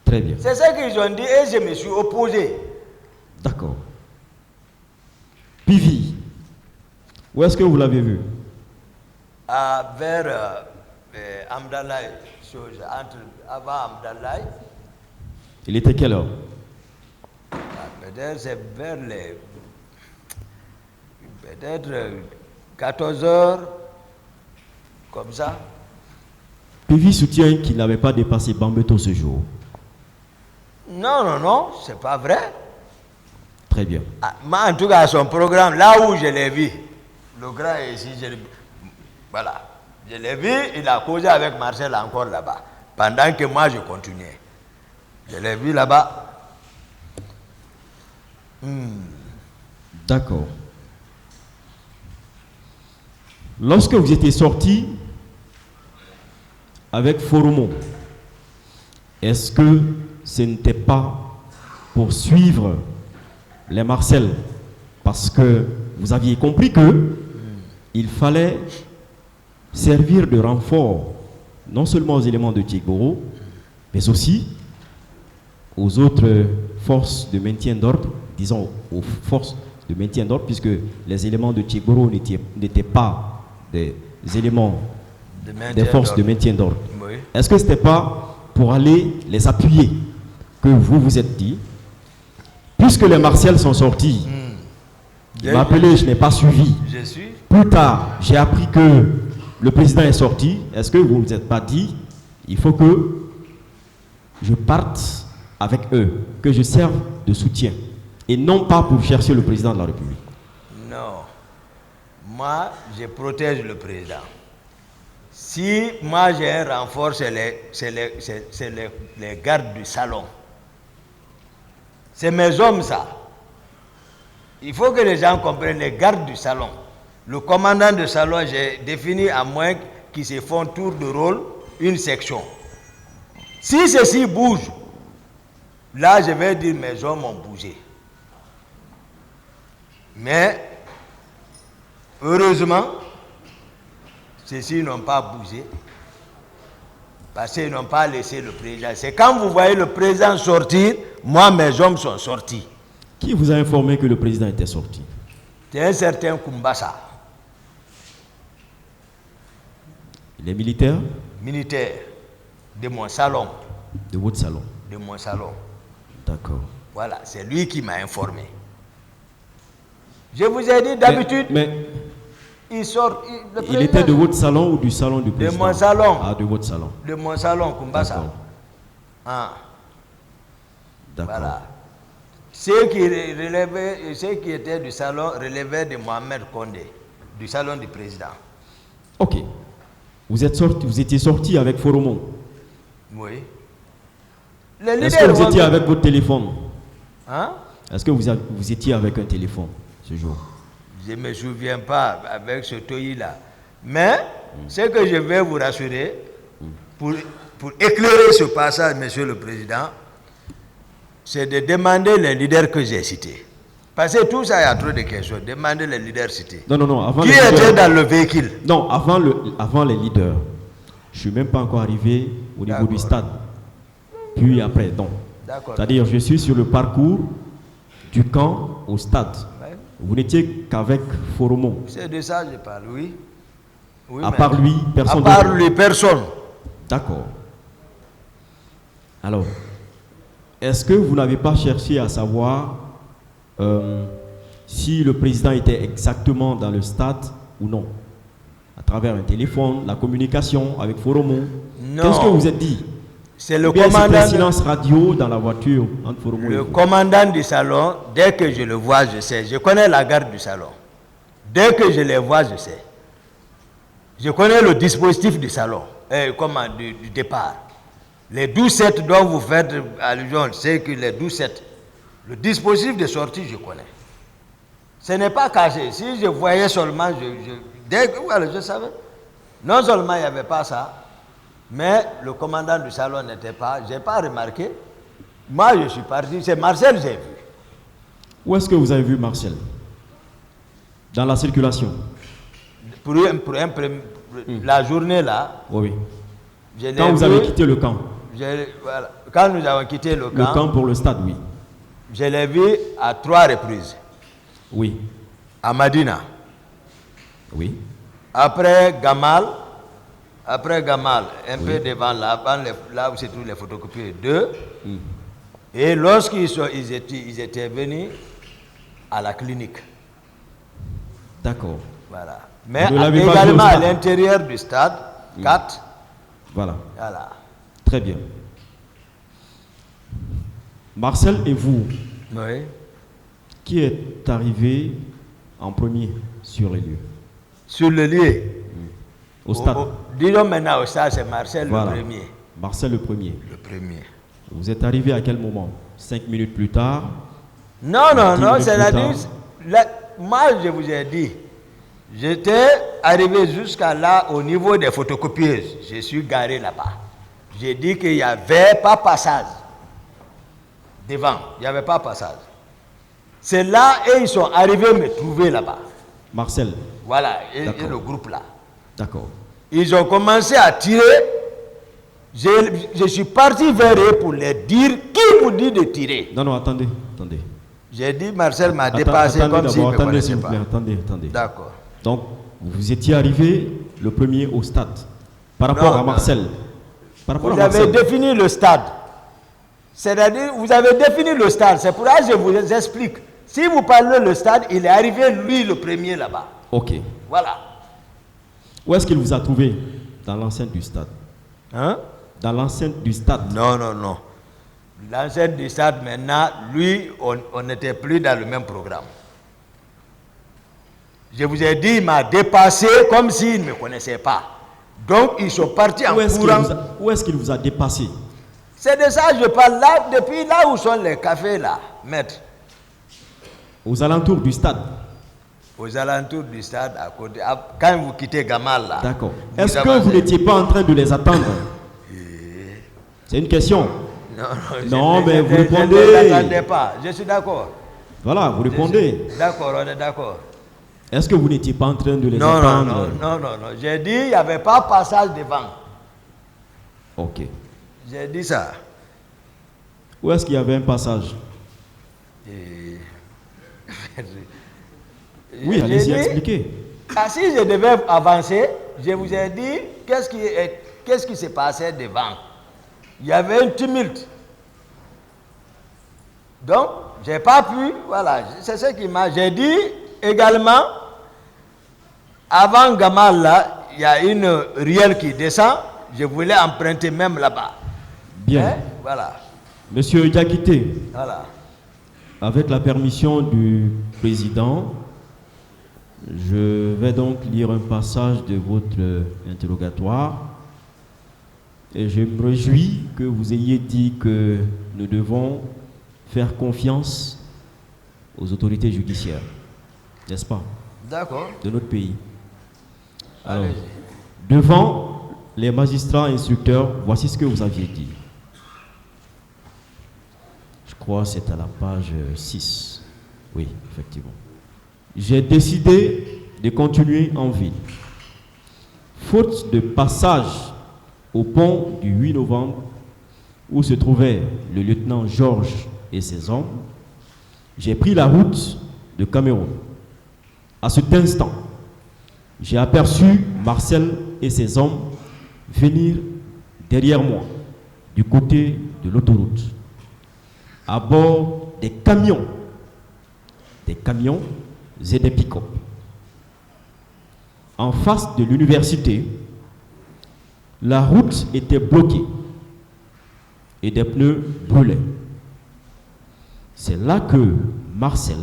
Très bien. C'est ce qu'ils ont dit et je me suis opposé. D'accord. Pivi, où est-ce que vous l'avez vu? Vers Amdallah, avant Amdallah. Il était quelle heure? Peut-être c'est vers les... Peut-être 14 heures, comme ça. Pivi soutient qu'il n'avait pas dépassé Bambeto ce jour. Non, c'est pas vrai. Très bien. Moi, en tout cas, son programme, là où je l'ai vu, le grand est ici, voilà. Je l'ai vu, il a causé avec Marcel encore là-bas, pendant que moi je continuais. Je l'ai vu là-bas. D'accord. Lorsque vous étiez sorti avec Foromo, est-ce que ce n'était pas pour suivre les Marcel parce que vous aviez compris que il fallait servir de renfort non seulement aux éléments de Tchegboro, mais aussi aux autres forces de maintien d'ordre, disons aux forces de maintien d'ordre, puisque les éléments de Tchegboro n'étaient pas des éléments des forces de maintien d'ordre. Oui. Est-ce que ce n'était pas pour aller les appuyer que vous vous êtes dit, puisque les Martials sont sortis, il m'a appelé, je n'ai pas suivi. Je suis. Plus tard, j'ai appris que le président est sorti. Est-ce que vous ne vous êtes pas dit, il faut que je parte avec eux, que je serve de soutien, et non pas pour chercher le président de la République? Non. Moi, je protège le président. Si moi j'ai un renfort, c'est les gardes du salon. C'est mes hommes, ça. Il faut que les gens comprennent, les gardes du salon. Le commandant de salon, j'ai défini à moins qu'ils se font tour de rôle une section. Si ceci bouge, là je vais dire mes hommes ont bougé. Mais heureusement, ceux-ci n'ont pas bougé. Parce qu'ils n'ont pas laissé le président. C'est quand vous voyez le président sortir, moi, mes hommes sont sortis. Qui vous a informé que le président était sorti? C'est un certain Kumbasa. Il est militaire? Militaire de mon salon. De votre salon? De mon salon. D'accord. Voilà, c'est lui qui m'a informé. Je vous ai dit d'habitude, Mais il sort. il était de votre salon ou du salon du président? De mon salon. Ah, de votre salon. De mon salon, Kumbasa. D'accord. Ah. D'accord. Voilà. Ceux qui étaient du salon relevaient de Mohamed Condé, du salon du président. Ok. Vous étiez sorti avec Foromon. Oui. Est-ce que vous étiez avec votre téléphone? Hein? Est-ce que vous étiez avec un téléphone ce jour? Je ne me souviens pas avec ce toyi-là. Mais ce que je vais vous rassurer, pour éclairer ce passage, Monsieur le Président, c'est de demander les leaders que j'ai cités. Parce que tout ça, il y a trop de questions. Demandez les leaders cités. Non. Avant qui était dans le véhicule? Non, avant les leaders. Je ne suis même pas encore arrivé au niveau du stade. Puis après, non. C'est-à-dire, je suis sur le parcours du camp au stade. Ouais. Vous n'étiez qu'avec Foromon. C'est de ça que je parle, oui. À part lui, personne. À part lui, personne. D'accord. Alors, est-ce que vous n'avez pas cherché à savoir si le président était exactement dans le stade ou non? À travers un téléphone, la communication avec Foromon. Qu'est-ce que vous êtes dit? C'est le commandant. Un silence radio dans la voiture entre Foromon et vous. Commandant du salon, dès que je le vois, je sais. Je connais la garde du salon. Dès que je les vois, je sais. Je connais le dispositif du salon, du départ. Les 12-7 dont vous faites allusion, c'est que les 12-7, le dispositif de sortie, je connais. Ce n'est pas caché. Si je voyais seulement, dès que je savais. Non seulement il n'y avait pas ça, mais le commandant du salon n'était pas, je n'ai pas remarqué. Moi, je suis parti, c'est Marcel, j'ai vu. Où est-ce que vous avez vu Marcel? Dans la circulation? La journée là. Oui. Quand vous avez quitté le camp? Voilà. Quand nous avons quitté le camp. Le camp pour le stade, oui. Je l'ai vu à 3 reprises. Oui. À Madina. Oui. Après Gamal, un peu devant là où c'est tous les photocopies, 2. Et lorsqu'ils étaient venus à la clinique. D'accord. Voilà. Mais également à l'intérieur du stade, 4. Voilà. Très bien. Marcel et vous, oui. Qui est arrivé en premier sur les lieux? Sur le lieu? Au stade. Disons maintenant au stade, c'est Marcel le premier. Marcel le premier. Le premier. Vous êtes arrivé à quel moment? 5 minutes plus tard? Non, c'est-à-dire, moi je vous ai dit, j'étais arrivé jusqu'à là au niveau des photocopieuses. Je suis garé là-bas. J'ai dit qu'il n'y avait pas passage. Devant, il n'y avait pas passage. C'est là et ils sont arrivés me trouver là-bas. Marcel. Voilà, et le groupe là. D'accord. Ils ont commencé à tirer. Je suis parti vers eux pour leur dire qui vous dit de tirer. Non, attendez. J'ai dit Marcel m'a dépassé comme s'il ne me connaissait pas. Attendez. D'accord. Donc, vous étiez arrivé le premier au stade. Par rapport à Marcel. Vous avez défini le stade. C'est-à-dire, vous avez défini le stade. C'est pour ça que je vous explique. Si vous parlez le stade, il est arrivé, lui, le premier là-bas. Ok. Voilà. Où est-ce qu'il vous a trouvé? Dans l'enceinte du stade. Hein? Dans l'enceinte du stade. Non. L'enceinte du stade, maintenant, lui, on n'était plus dans le même programme. Je vous ai dit, il m'a dépassé comme s'il ne me connaissait pas. Donc, ils sont partis en courant. Où est-ce qu'il vous a dépassé? C'est de ça que je parle là, depuis là où sont les cafés là, maître. Aux alentours du stade. Aux alentours du stade, à côté. Quand vous quittez Gamal là. D'accord. Est-ce que vous n'étiez pas en train de les attendre? C'est une question. Non, mais vous répondez. Je ne l'attendais pas, je suis d'accord. Voilà, vous répondez. D'accord, on est d'accord. Est-ce que vous n'étiez pas en train de les attendre? Non. J'ai dit il n'y avait pas passage devant. Ok. J'ai dit ça. Où est-ce qu'il y avait un passage? Et... Oui, allez-y expliquer. Ah, si je devais avancer, je vous ai dit qu'est-ce qui se passait devant. Il y avait un tumulte. Donc, je n'ai pas pu, voilà, c'est ce qui m'a... J'ai dit également, avant Gamal, là, il y a une ruelle qui descend, je voulais emprunter même là-bas. Bien. Hein? Voilà. Monsieur Diakité, Voilà. avec la permission du président, je vais donc lire un passage de votre interrogatoire. Et je me réjouis que vous ayez dit que nous devons faire confiance aux autorités judiciaires, n'est-ce pas, D'accord. de notre pays. Alors, devant les magistrats instructeurs, voici ce que vous aviez dit. Je crois que c'est à la page 6. Oui, effectivement. J'ai décidé de continuer en ville. Faute de passage au pont du 8 novembre, où se trouvait le lieutenant Georges et ses hommes, j'ai pris la route de Cameroun. À cet instant, j'ai aperçu Marcel et ses hommes venir derrière moi, du côté de l'autoroute, à bord des camions et des pick-up. En face de l'université, la route était bloquée et des pneus brûlaient. C'est là que Marcel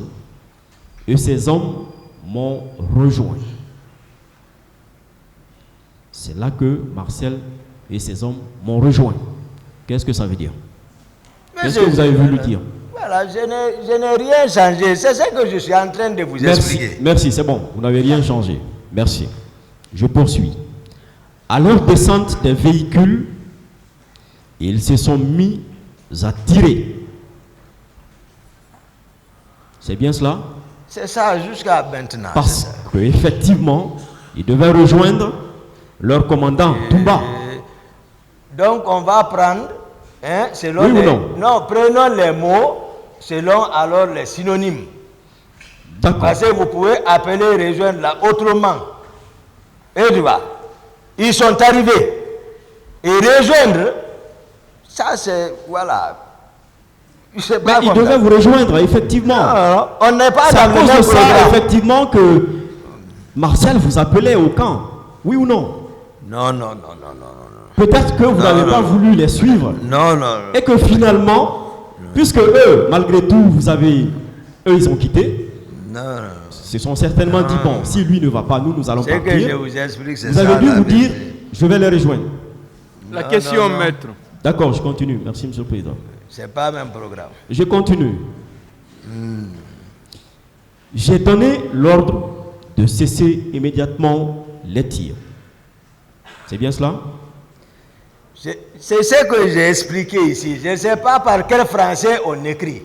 et ses hommes m'ont rejoint. C'est là que Marcel et ses hommes m'ont rejoint. Qu'est-ce que ça veut dire? Qu'est-ce que vous avez voulu dire? Voilà, je n'ai rien changé. C'est ce que je suis en train de vous expliquer. Merci, c'est bon. Vous n'avez rien changé. Merci. Je poursuis. À leur descente des véhicules, ils se sont mis à tirer. C'est bien cela? C'est ça jusqu'à maintenant. Parce qu'effectivement, ils devaient rejoindre leur commandant Toumba. Donc on va prendre, hein, selon oui ou les... non? Non, prenons les mots selon alors les synonymes. D'accord. Parce que vous pouvez appeler rejoindre là autrement. Et tu vois, ils sont arrivés. Et rejoindre, ça c'est, voilà. Mais ils devaient vous rejoindre, effectivement. Non, on n'est pas c'est à dans le cause même de ça, programme. effectivement, que Marcel vous appelait au camp. Oui ou non? Non. Peut-être que vous n'avez pas voulu les suivre. Non. Et que finalement, puisque eux, malgré tout, eux, ils ont quitté. Non. Se sont certainement dit, bon, si lui ne va pas, nous allons partir. C'est que je vous explique, c'est vous ça. Vous avez dû vous dire, je vais les rejoindre. La question, maître. D'accord, je continue. Merci, monsieur le président. C'est pas le même programme. Je continue. J'ai donné l'ordre de cesser immédiatement les tirs. C'est bien cela? C'est ce que j'ai expliqué ici. Je ne sais pas par quel français on écrit.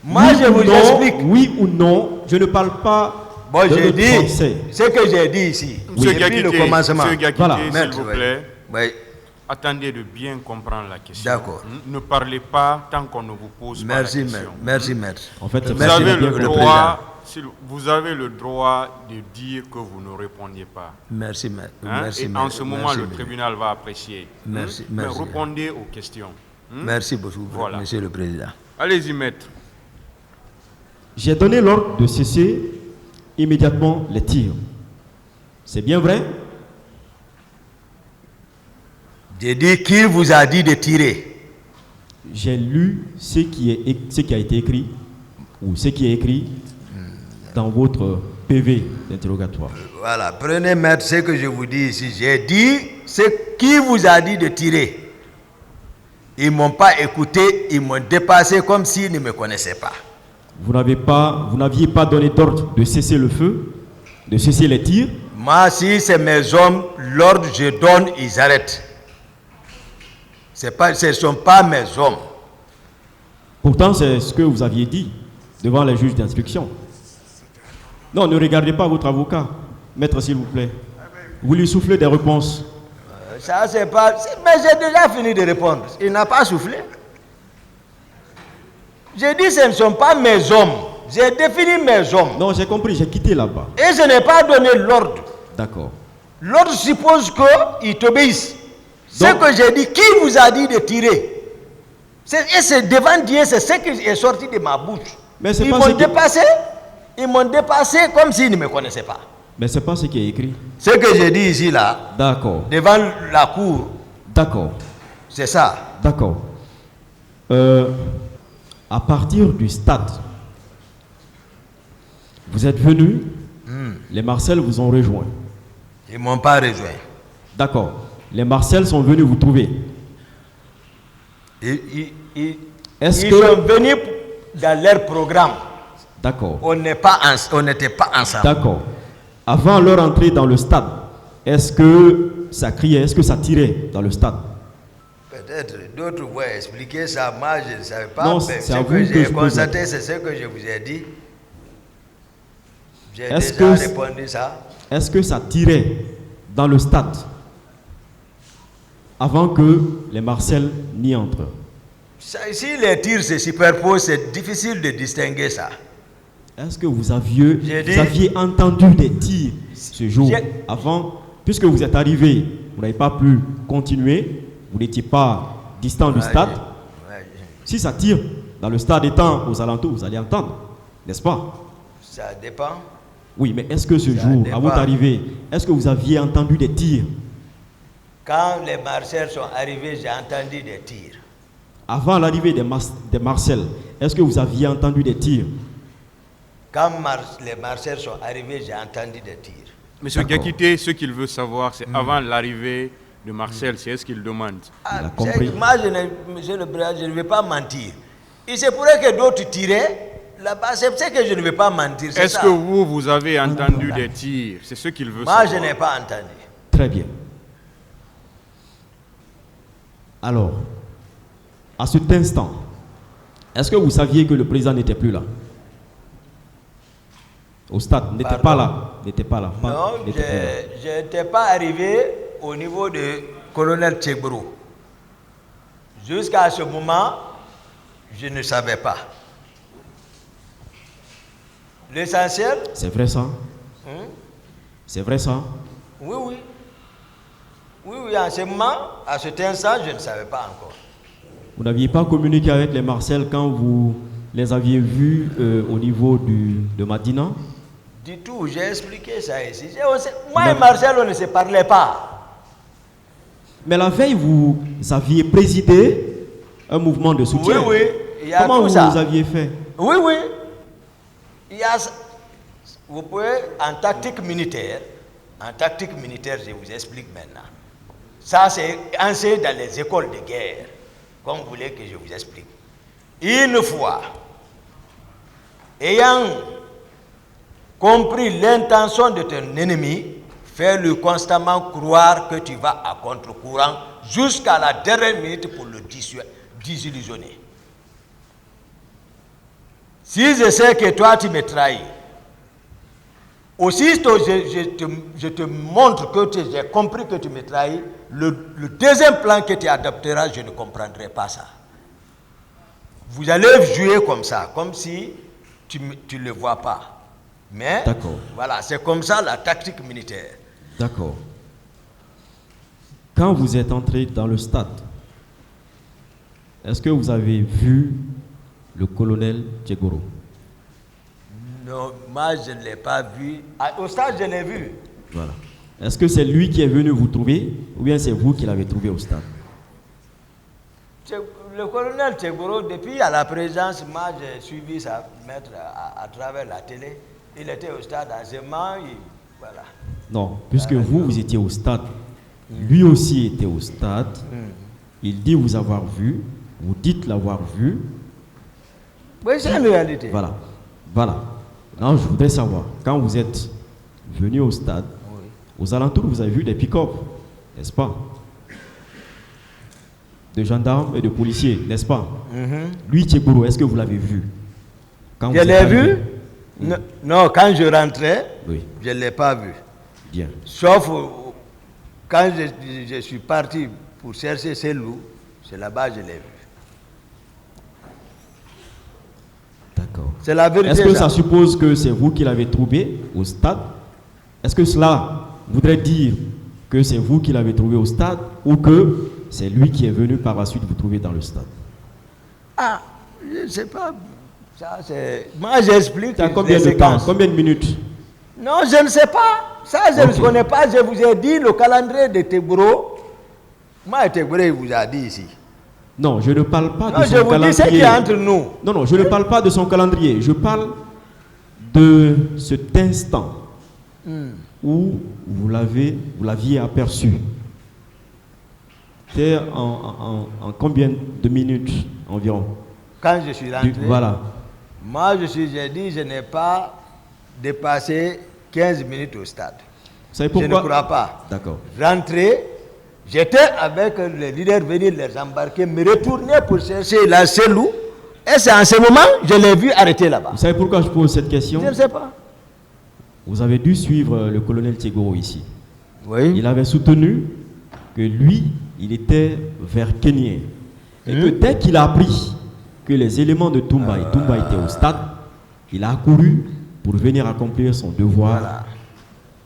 Moi, oui je vous explique. Oui ou non, je ne parle pas bon, de j'ai dit français. ce que j'ai dit ici. Monsieur Depuis le commencement. Monsieur Gakité, Voilà. s'il Maître, vous plaît, oui. attendez de bien comprendre la question. D'accord. Ne parlez pas tant qu'on ne vous pose pas la Merci, question. maître. Merci, maître. En fait, c'est Vous parce que avez j'ai bien le compris. droit, vous avez le droit de dire que vous ne répondiez pas. Merci, maître. Hein? Merci, Et maître. en ce moment, Merci, le maître. tribunal va apprécier. Merci, Mais merci. répondez aux questions. Merci beaucoup, Voilà. monsieur le président. Allez-y, maître. J'ai donné l'ordre de cesser immédiatement les tirs. C'est bien vrai? J'ai dit qu'il vous a dit de tirer. J'ai lu ce qui a été écrit, ou ce qui est écrit dans votre PV d'interrogatoire. Voilà, prenez, maître, ce que je vous dis ici. J'ai dit ce qui vous a dit de tirer. Ils ne m'ont pas écouté, ils m'ont dépassé comme s'ils ne me connaissaient pas. Vous n'aviez pas donné d'ordre de cesser le feu, de cesser les tirs. Moi, si c'est mes hommes, l'ordre je donne, ils arrêtent. Ce ne sont pas mes hommes. Pourtant, c'est ce que vous aviez dit devant les juges d'instruction. Non, ne regardez pas votre avocat. Maître, s'il vous plaît. Vous lui soufflez des réponses. Ça, c'est pas... Mais j'ai déjà fini de répondre. Il n'a pas soufflé. J'ai dit ce ne sont pas mes hommes. J'ai défini mes hommes. Non, j'ai compris, j'ai quitté là-bas. Et je n'ai pas donné l'ordre. D'accord. L'ordre suppose qu'ils t'obéissent. Ce Donc- que j'ai dit, qui vous a dit de tirer? Et c'est devant Dieu, c'est ce qui est sorti de ma bouche. Mais c'est Ils pas m'ont ce qui- dépassé. Ils m'ont dépassé comme s'ils ne me connaissaient pas. Mais c'est pas ce qui est écrit. Ce que j'ai dit ici, là, D'accord. devant la cour, D'accord. c'est ça. D'accord. À partir du stade, vous êtes venus, les Marcel vous ont rejoint. Ils ne m'ont pas rejoint. D'accord. Les Marcel sont venus vous trouver. Est-ce Ils que- sont venus dans leur programme. D'accord. On n'était pas ensemble. D'accord. Avant leur entrée dans le stade, est-ce que ça criait, est-ce que ça tirait dans le stade? Peut-être d'autres vont expliquer ça. Moi, je ne savais pas. Non, mais c'est ce à vous que que j'ai je pose constaté, c'est ce que je vous ai dit. J'ai Est-ce déjà que- répondu ça. Est-ce que ça tirait dans le stade avant que les Marcel n'y entrent? Si les tirs se superposent, c'est difficile de distinguer ça. Est-ce que vous aviez J'ai dit- entendu des tirs ce jour J'ai- avant, puisque vous êtes arrivé, vous n'avez pas pu continuer, vous n'étiez pas distant du stade. Si ça tire dans le stade étant aux alentours, vous allez entendre, n'est-ce pas? Ça dépend. Oui, mais est-ce que ce Ça jour, dépend. à votre arrivée, est-ce que vous aviez entendu des tirs? Quand les Marcel sont arrivés, j'ai entendu des tirs. Avant l'arrivée des Marcel, est-ce que vous aviez entendu des tirs? Quand les Marcel sont arrivés, j'ai entendu des tirs. Monsieur D'accord. Gakité, ce qu'il veut savoir, c'est avant l'arrivée de Marcel, c'est ce qu'il demande. Il a compris. Moi, monsieur le président, je ne vais pas mentir. Il se pourrait que d'autres tiraient. Là-bas, c'est ce que je ne vais pas mentir. c'est Est-ce ça. que vous avez entendu des tirs? C'est ce qu'il veut Moi, savoir. je n'ai pas entendu. Très bien. Alors, à cet instant, est-ce que vous saviez que le président n'était plus là? Au stade, n'était Pardon? pas là. N'était pas là. Non, n'était pas là. je n'étais pas arrivé au niveau de colonel Tchegbro. Jusqu'à ce moment, je ne savais pas. L'essentiel, C'est vrai ça? C'est vrai ça? oui, oui. Oui, oui, en ce moment, à cet instant, je ne savais pas encore. Vous n'aviez pas communiqué avec les Marcel quand vous les aviez vus au niveau de Madina? Du tout, j'ai expliqué ça ici. Moi et Marcel, on ne se parlait pas. Mais la veille, vous aviez présidé un mouvement de soutien. Oui, oui, il y a Comment tout vous ça. aviez fait? Oui, oui. Il y a, vous pouvez, en tactique militaire, je vous explique maintenant. Ça, c'est enseigné dans les écoles de guerre, comme vous voulez que je vous explique. Une fois, ayant compris l'intention de ton ennemi, fais-le constamment croire que tu vas à contre-courant jusqu'à la dernière minute pour le désillusionner. Si je sais que toi tu me trahis, aussitôt je te montre que j'ai compris que tu me trahis, le deuxième plan que tu adopteras, je ne comprendrai pas ça. Vous allez jouer comme ça, comme si tu ne le vois pas. Mais voilà, c'est comme ça la tactique militaire. D'accord. Quand vous êtes entré dans le stade, est-ce que vous avez vu le colonel Tchegoro? Non, moi je ne l'ai pas vu. Au stade, je l'ai vu. Voilà. Est-ce que c'est lui qui est venu vous trouver ou bien c'est vous qui l'avez trouvé au stade? Le colonel Tchegoro, depuis à la présence, moi j'ai suivi sa maître à travers la télé. Il était au stade en ce moment, voilà. Non, puisque vous étiez au stade, lui aussi était au stade. Il dit vous avoir vu, vous dites l'avoir vu. Oui, c'est une réalité. Voilà. Voilà. Non, je voudrais savoir, quand vous êtes venu au stade, aux alentours, vous avez vu des pick-up, n'est-ce pas? De gendarmes et de policiers, n'est-ce pas? Lui, Tchegoro, est-ce que vous l'avez vu? Je l'ai vu? Non, quand je rentrais, je ne l'ai pas vu. Bien. Sauf quand je suis parti pour chercher ces loups, c'est là-bas que je l'ai vu. D'accord. C'est la vérité. Est-ce que ça suppose que c'est vous qui l'avez trouvé au stade? Est-ce que cela voudrait dire que c'est vous qui l'avez trouvé au stade ou que c'est lui qui est venu par la suite vous trouver dans le stade? Ah, je ne sais pas. Ça, c'est... Moi, j'explique. C'est à combien de temps? Combien de minutes? Non, je ne sais pas. Ça, je ne connais pas. Je vous ai dit le calendrier de Tegboro. Moi, Tegboro, il vous a dit ici. Non, je ne parle pas de son calendrier. Non, je vous dis ce qui est entre nous. Non, non, je ne parle pas de son calendrier. Je parle de cet instant où vous l'aviez aperçu. C'est en combien de minutes environ? Quand je suis rentré, voilà. Moi, j'ai dit, je n'ai pas dépassé 15 minutes au stade. Vous savez pourquoi? Je ne crois pas. D'accord. Rentré, j'étais avec les leaders venir les embarquer, me retourner pour chercher la Selou. Et c'est en ce moment je l'ai vu arrêter là-bas. Vous savez pourquoi je pose cette question? Je ne sais pas. Vous avez dû suivre le colonel Tegboro ici. Oui. Il avait soutenu que lui, il était vers Kenya. Et que dès qu'il a appris que les éléments de Toumba étaient au stade, il a accouru pour venir accomplir son devoir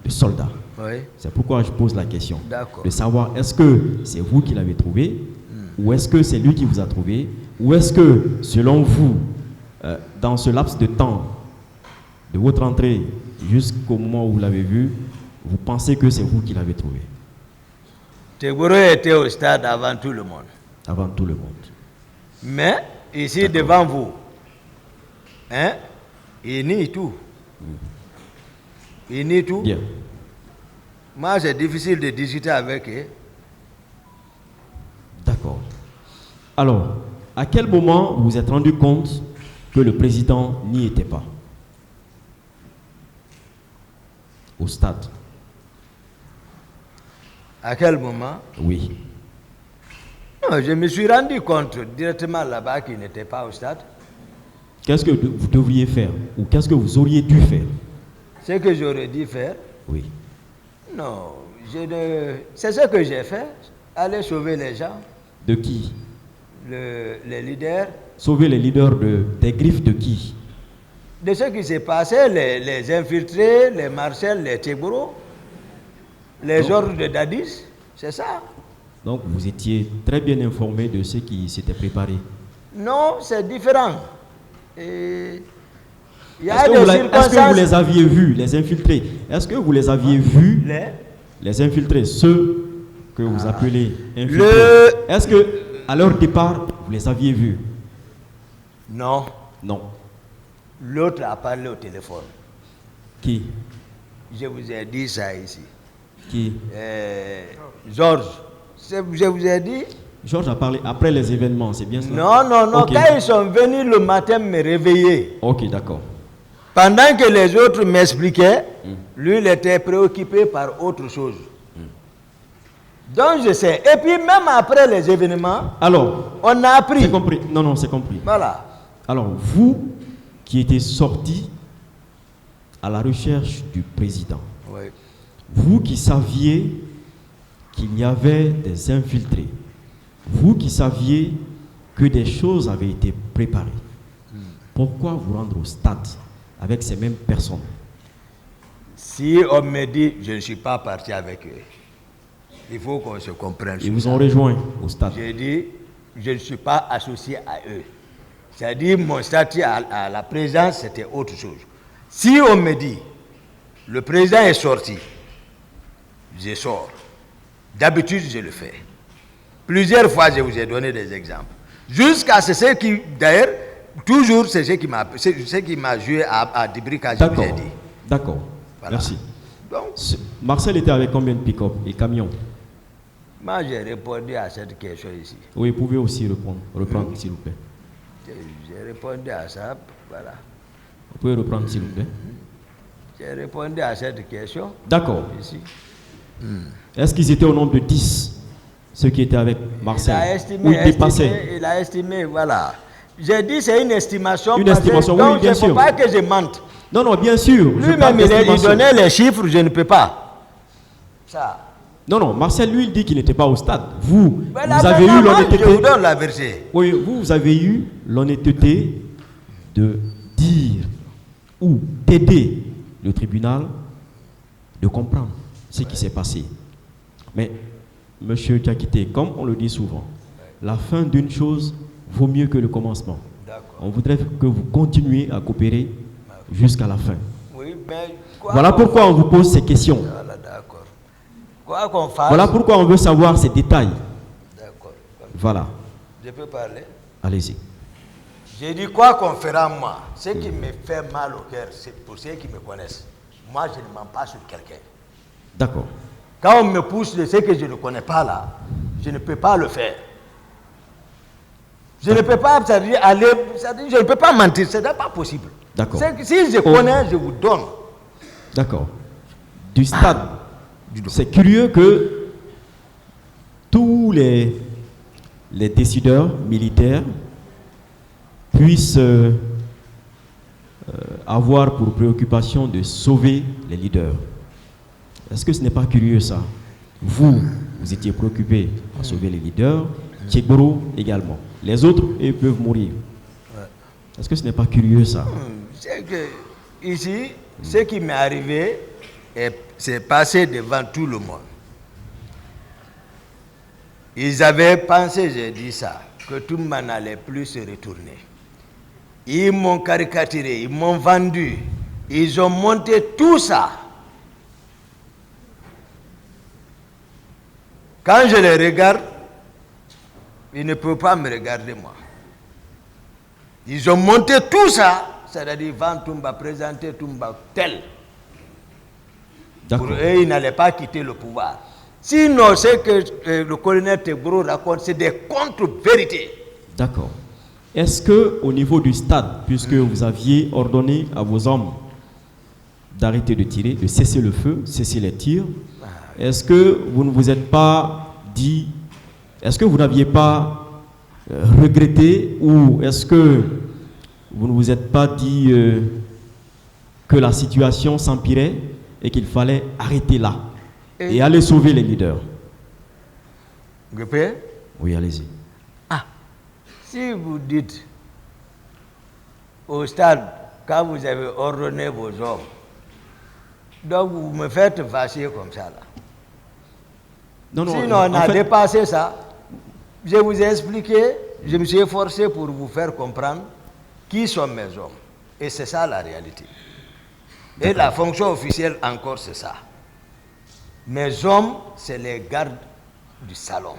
de soldat. Oui. C'est pourquoi je pose la question. D'accord. De savoir, est-ce que c'est vous qui l'avez trouvé, ou est-ce que c'est lui qui vous a trouvé, ou est-ce que, selon vous, dans ce laps de temps, de votre entrée jusqu'au moment où vous l'avez vu, vous pensez que c'est vous qui l'avez trouvé? Tegboro était au stade avant tout le monde. Avant tout le monde. Mais, ici devant vous, hein, il nie tout. Il nie tout. Bien. Moi, c'est difficile de discuter avec eux. D'accord. Alors, à quel moment vous vous êtes rendu compte que le président n'y était pas? Au stade. À quel moment? Oui. Non, je me suis rendu compte directement là-bas qu'il n'était pas au stade. Qu'est-ce que vous devriez faire? Ou qu'est-ce que vous auriez dû faire? Ce que j'aurais dû faire? Oui. Non, c'est ce que j'ai fait. Aller sauver les gens. De qui? Les leaders. Sauver les leaders des griffes de qui? De ce qui s'est passé, les infiltrés, les Marcel, les Tegboro, les ordres de Dadis, c'est ça. Donc vous étiez très bien informé de ce qui s'était préparé. Non, c'est différent. Est-ce que vous les aviez vus, les infiltrés? Est-ce que vous les aviez vus, les infiltrés, ceux que vous appelez infiltrés? Est-ce que à leur départ, vous les aviez vus? Non. Non. L'autre a parlé au téléphone. Qui? Je vous ai dit ça ici. Qui? Georges. Je vous ai dit. Georges a parlé après les événements, c'est bien ça? Non, non, non. Okay. Quand ils sont venus le matin me réveiller. Ok, d'accord. Pendant que les autres m'expliquaient, lui, il était préoccupé par autre chose. Donc, je sais. Et puis, même après les événements, alors, on a appris. C'est compris. Non, non, c'est compris. Voilà. Alors, vous qui étiez sorti à la recherche du président, oui. Vous qui saviez qu'il y avait des infiltrés, vous qui saviez que des choses avaient été préparées, pourquoi vous rendre au stade avec ces mêmes personnes? Si on me dit, je ne suis pas parti avec eux, il faut qu'on se comprenne. Ils vous ont rejoint au stade? J'ai dit, je ne suis pas associé à eux. C'est-à-dire, mon statut à la présence, c'était autre chose. Si on me dit, le président est sorti, je sors. D'habitude, je le fais. Plusieurs fois, je vous ai donné des exemples. Jusqu'à ce qui, d'ailleurs, toujours, c'est ce qui m'a joué à Dibri quand je vous ai dit. D'accord. Voilà. Merci. Donc, Marcel était avec combien de pick-up et camions? Moi, j'ai répondu à cette question ici. Oui, vous pouvez aussi reprendre s'il vous plaît. J'ai répondu à ça, voilà. Vous pouvez reprendre s'il vous plaît. J'ai répondu à cette question. D'accord. Est-ce qu'ils étaient au nombre de 10, ceux qui étaient avec Marcel? Il a estimé, voilà. J'ai dit c'est une estimation. Une estimation, oui, bien sûr. Il ne faut pas que je mente. Non, non, bien sûr. Lui-même, il donnait les chiffres, je ne peux pas. Ça. Non, non, Marcel, lui, il dit qu'il n'était pas au stade. Vous, Mais vous avez eu l'honnêteté. Je vous donne la vérité. Oui, vous avez eu l'honnêteté de dire ou d'aider le tribunal de comprendre ce qui s'est passé. Mais, monsieur Diakité, comme on le dit souvent, la fin d'une chose vaut mieux que le commencement. On voudrait que vous continuiez à coopérer jusqu'à la fin. Oui, mais voilà pourquoi on vous pose ces questions. Voilà, d'accord. Quoi qu'on fasse. Voilà pourquoi on veut savoir ces détails. D'accord. Voilà. Je peux parler? Allez-y. J'ai dit quoi qu'on fera moi. Ce qui me fait mal au cœur, c'est pour ceux qui me connaissent. Moi, je ne mens pas sur quelqu'un. D'accord. Quand on me pousse de ce que je ne connais pas là, je ne peux pas le faire. Je ne peux pas aller, je ne peux pas mentir, ce n'est pas possible. D'accord. Si je connais, je vous donne. D'accord. Du stade, c'est curieux que tous les décideurs militaires puissent avoir pour préoccupation de sauver les leaders. Est-ce que ce n'est pas curieux ça? Vous étiez préoccupé à sauver les leaders, Tchegoro également. Les autres, ils peuvent mourir. Est-ce que ce n'est pas curieux ça? C'est que ici, ce qui m'est arrivé, c'est passé devant tout le monde. Ils avaient pensé, j'ai dit ça, que tout le monde n'allait plus se retourner. Ils m'ont caricaturé, ils m'ont vendu, ils ont monté tout ça. Quand je les regarde, ils ne peuvent pas me regarder moi. Ils ont monté tout ça, c'est-à-dire vendre Toumba, présenter Toumba tel. Pour eux, ils n'allaient pas quitter le pouvoir. Sinon, ce que le colonel Tebro raconte, c'est des contre-vérités. D'accord. Est-ce que au niveau du stade, puisque vous aviez ordonné à vos hommes d'arrêter de tirer, de cesser le feu, cesser les tirs, est-ce que vous ne vous êtes pas dit, est-ce que vous n'aviez pas regretté, ou est-ce que vous ne vous êtes pas dit que la situation s'empirait et qu'il fallait arrêter là et aller sauver les leaders? Vous pouvez? Oui, allez-y. Si vous dites au stade, quand vous avez ordonné vos hommes, donc vous me faites fâcher comme ça là. Non, sinon, on a dépassé ça. Je vous ai expliqué, je me suis efforcé pour vous faire comprendre qui sont mes hommes. Et c'est ça la réalité. Et la fonction officielle encore, c'est ça. Mes hommes, c'est les gardes du salon.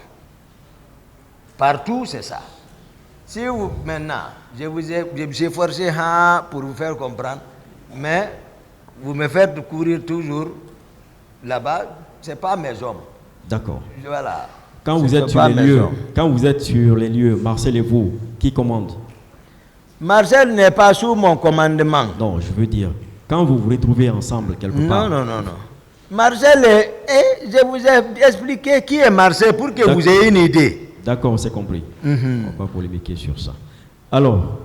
Partout, c'est ça. Si vous, maintenant, je me suis efforcé pour vous faire comprendre, mais vous me faites courir toujours là-bas, ce n'est pas mes hommes. D'accord. Voilà. Quand vous êtes sur les lieux, Marcel et vous, qui commande? Marcel n'est pas sous mon commandement. Non, je veux dire, quand vous vous retrouvez ensemble quelque part. Non. Marcel je vous ai expliqué qui est Marcel pour que vous ayez une idée. D'accord, c'est compris. On va pas polémiquer sur ça. Alors,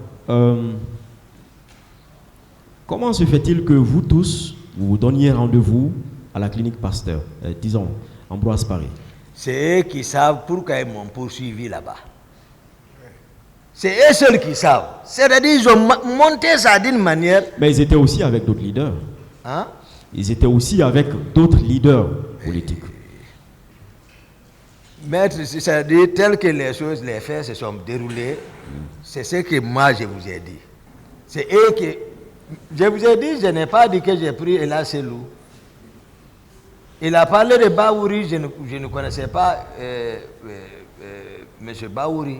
comment se fait-il que vous tous, vous vous donniez rendez-vous à la clinique Pasteur, disons, Ambroise Paré? C'est eux qui savent pourquoi ils m'ont poursuivi là-bas. C'est eux seuls qui savent. C'est-à-dire qu'ils ont monté ça d'une manière... Mais ils étaient aussi avec d'autres leaders. Hein? Ils étaient aussi avec d'autres leaders politiques. Maître, c'est-à-dire tel que les choses, les faits se sont déroulés, c'est ce que moi je vous ai dit. C'est eux qui... Je vous ai dit, je n'ai pas dit que j'ai pris Ella Selou. Il a parlé de Baouri, je ne connaissais pas M. Baouri.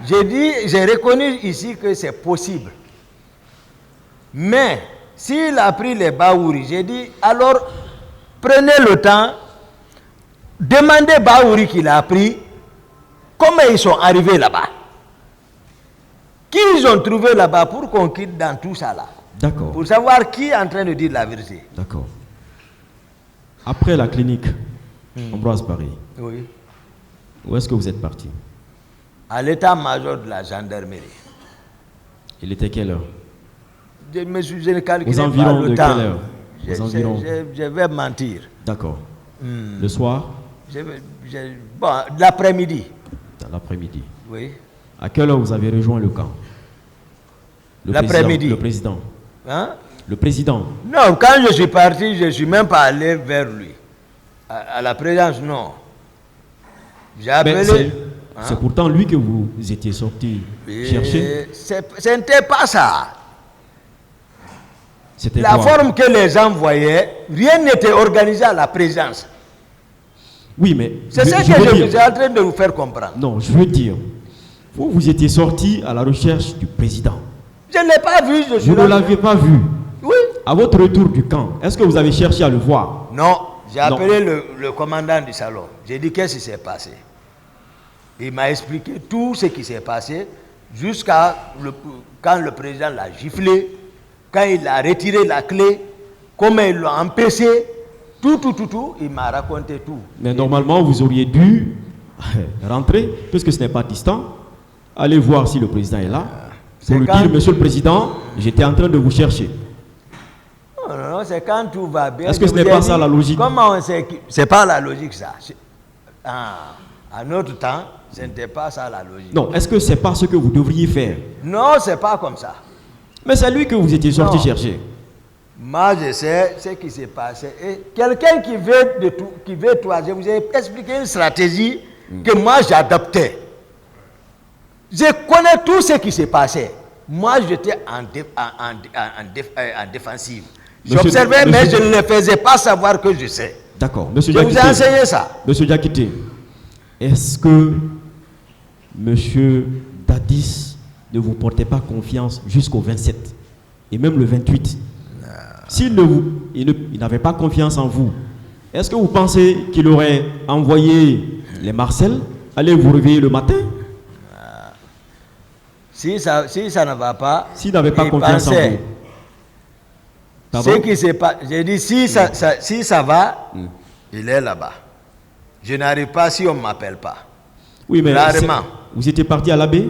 J'ai reconnu ici que c'est possible. Mais, s'il a pris les Baouri, j'ai dit, alors, prenez le temps, demandez Baouri qu'il a pris, comment ils sont arrivés là-bas. Qui ils ont trouvé là-bas pour qu'on quitte dans tout ça là. D'accord. Pour savoir qui est en train de dire la vérité. D'accord. Après la clinique, Ambroise Paré, oui. Où est-ce que vous êtes parti? À l'état-major de la gendarmerie. Il était quelle heure? Je ne calculé aux environs pas le de temps. quelle heure? Je vais mentir. D'accord. Le soir? Bon, l'après-midi. Dans l'après-midi. Oui. À quelle heure vous avez rejoint le camp? L'après-midi. Le président. Hein? Le président. Non, quand je suis parti, je ne suis même pas allé vers lui. À la présidence, non. J'ai appelé. C'est pourtant lui que vous étiez sorti chercher. Ce n'était pas ça. C'était La quoi? forme que les gens voyaient, rien n'était organisé à la présidence. Oui, mais... C'est ce que je suis en train de vous faire comprendre. Non, je veux dire, vous étiez sorti à la recherche du président. Je ne l'ai pas vu, je suis Vous ne l'aviez pas vu. Oui. À votre retour du camp, est-ce que vous avez cherché à le voir? Non, j'ai appelé le commandant du salon. J'ai dit qu'est-ce qui s'est passé. Il m'a expliqué tout ce qui s'est passé jusqu'à quand le président l'a giflé, quand il a retiré la clé, comment il l'a empêché, tout, il m'a raconté tout. Mais normalement, vous auriez dû rentrer, puisque ce n'est pas distant, aller voir si le président est là, pour lui dire, monsieur le président, j'étais en train de vous chercher. Non, c'est quand tout va bien. Est-ce que ce n'est pas ça la logique? Comment on sait que... C'est pas la logique ça. À notre temps, ce n'était pas ça la logique. Non, est-ce que c'est pas ce que vous devriez faire? Non, c'est pas comme ça. Mais c'est lui que vous étiez sorti chercher. Moi, je sais ce qui s'est passé. Et quelqu'un qui veut toi, je vous ai expliqué une stratégie que moi j'adoptais. Je connais tout ce qui s'est passé. Moi, j'étais en défensive. J'observais, mais je ne le faisais pas savoir que je sais. D'accord. Monsieur Je vous ai enseigné ça. Monsieur Diakité, est-ce que monsieur Dadis ne vous portait pas confiance jusqu'au 27 et même le 28? S'il il n'avait pas confiance en vous, est-ce que vous pensez qu'il aurait envoyé les Marcel aller vous réveiller le matin? Si ça ne va pas, s'il n'avait pas confiance en vous. Ce qui s'est passé, j'ai dit si ça va, il est là-bas. Je n'arrive pas si on ne m'appelle pas. Oui, mais rarement. Vous étiez parti à la baie?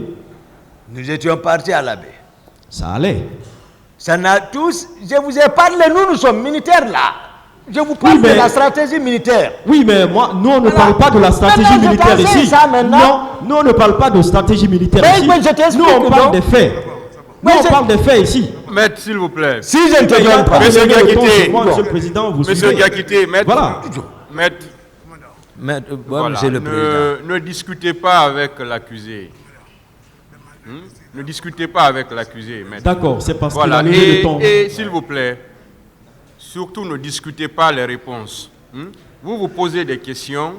Nous étions partis à la baie. Ça allait. Ça n'a tous. Je vous ai parlé, nous sommes militaires là. Je vous parle de la stratégie militaire. Oui, mais nous on ne parle pas de la stratégie militaire ici. Non, nous on ne parle pas de stratégie militaire ici. Nous on parle des faits. Nous on parle des faits ici. Maître, s'il vous plaît. Si je ne te donne pas. Monsieur Diakité. Monsieur le Président, vous Monsieur Diakité, maître. Voilà. Maître, voilà. Monsieur le Président. Ne discutez pas avec l'accusé. Ne discutez pas avec l'accusé, maître. D'accord, c'est parce voilà. qu'il a levé le ton. Et s'il vous plaît, surtout ne discutez pas les réponses. Vous posez des questions,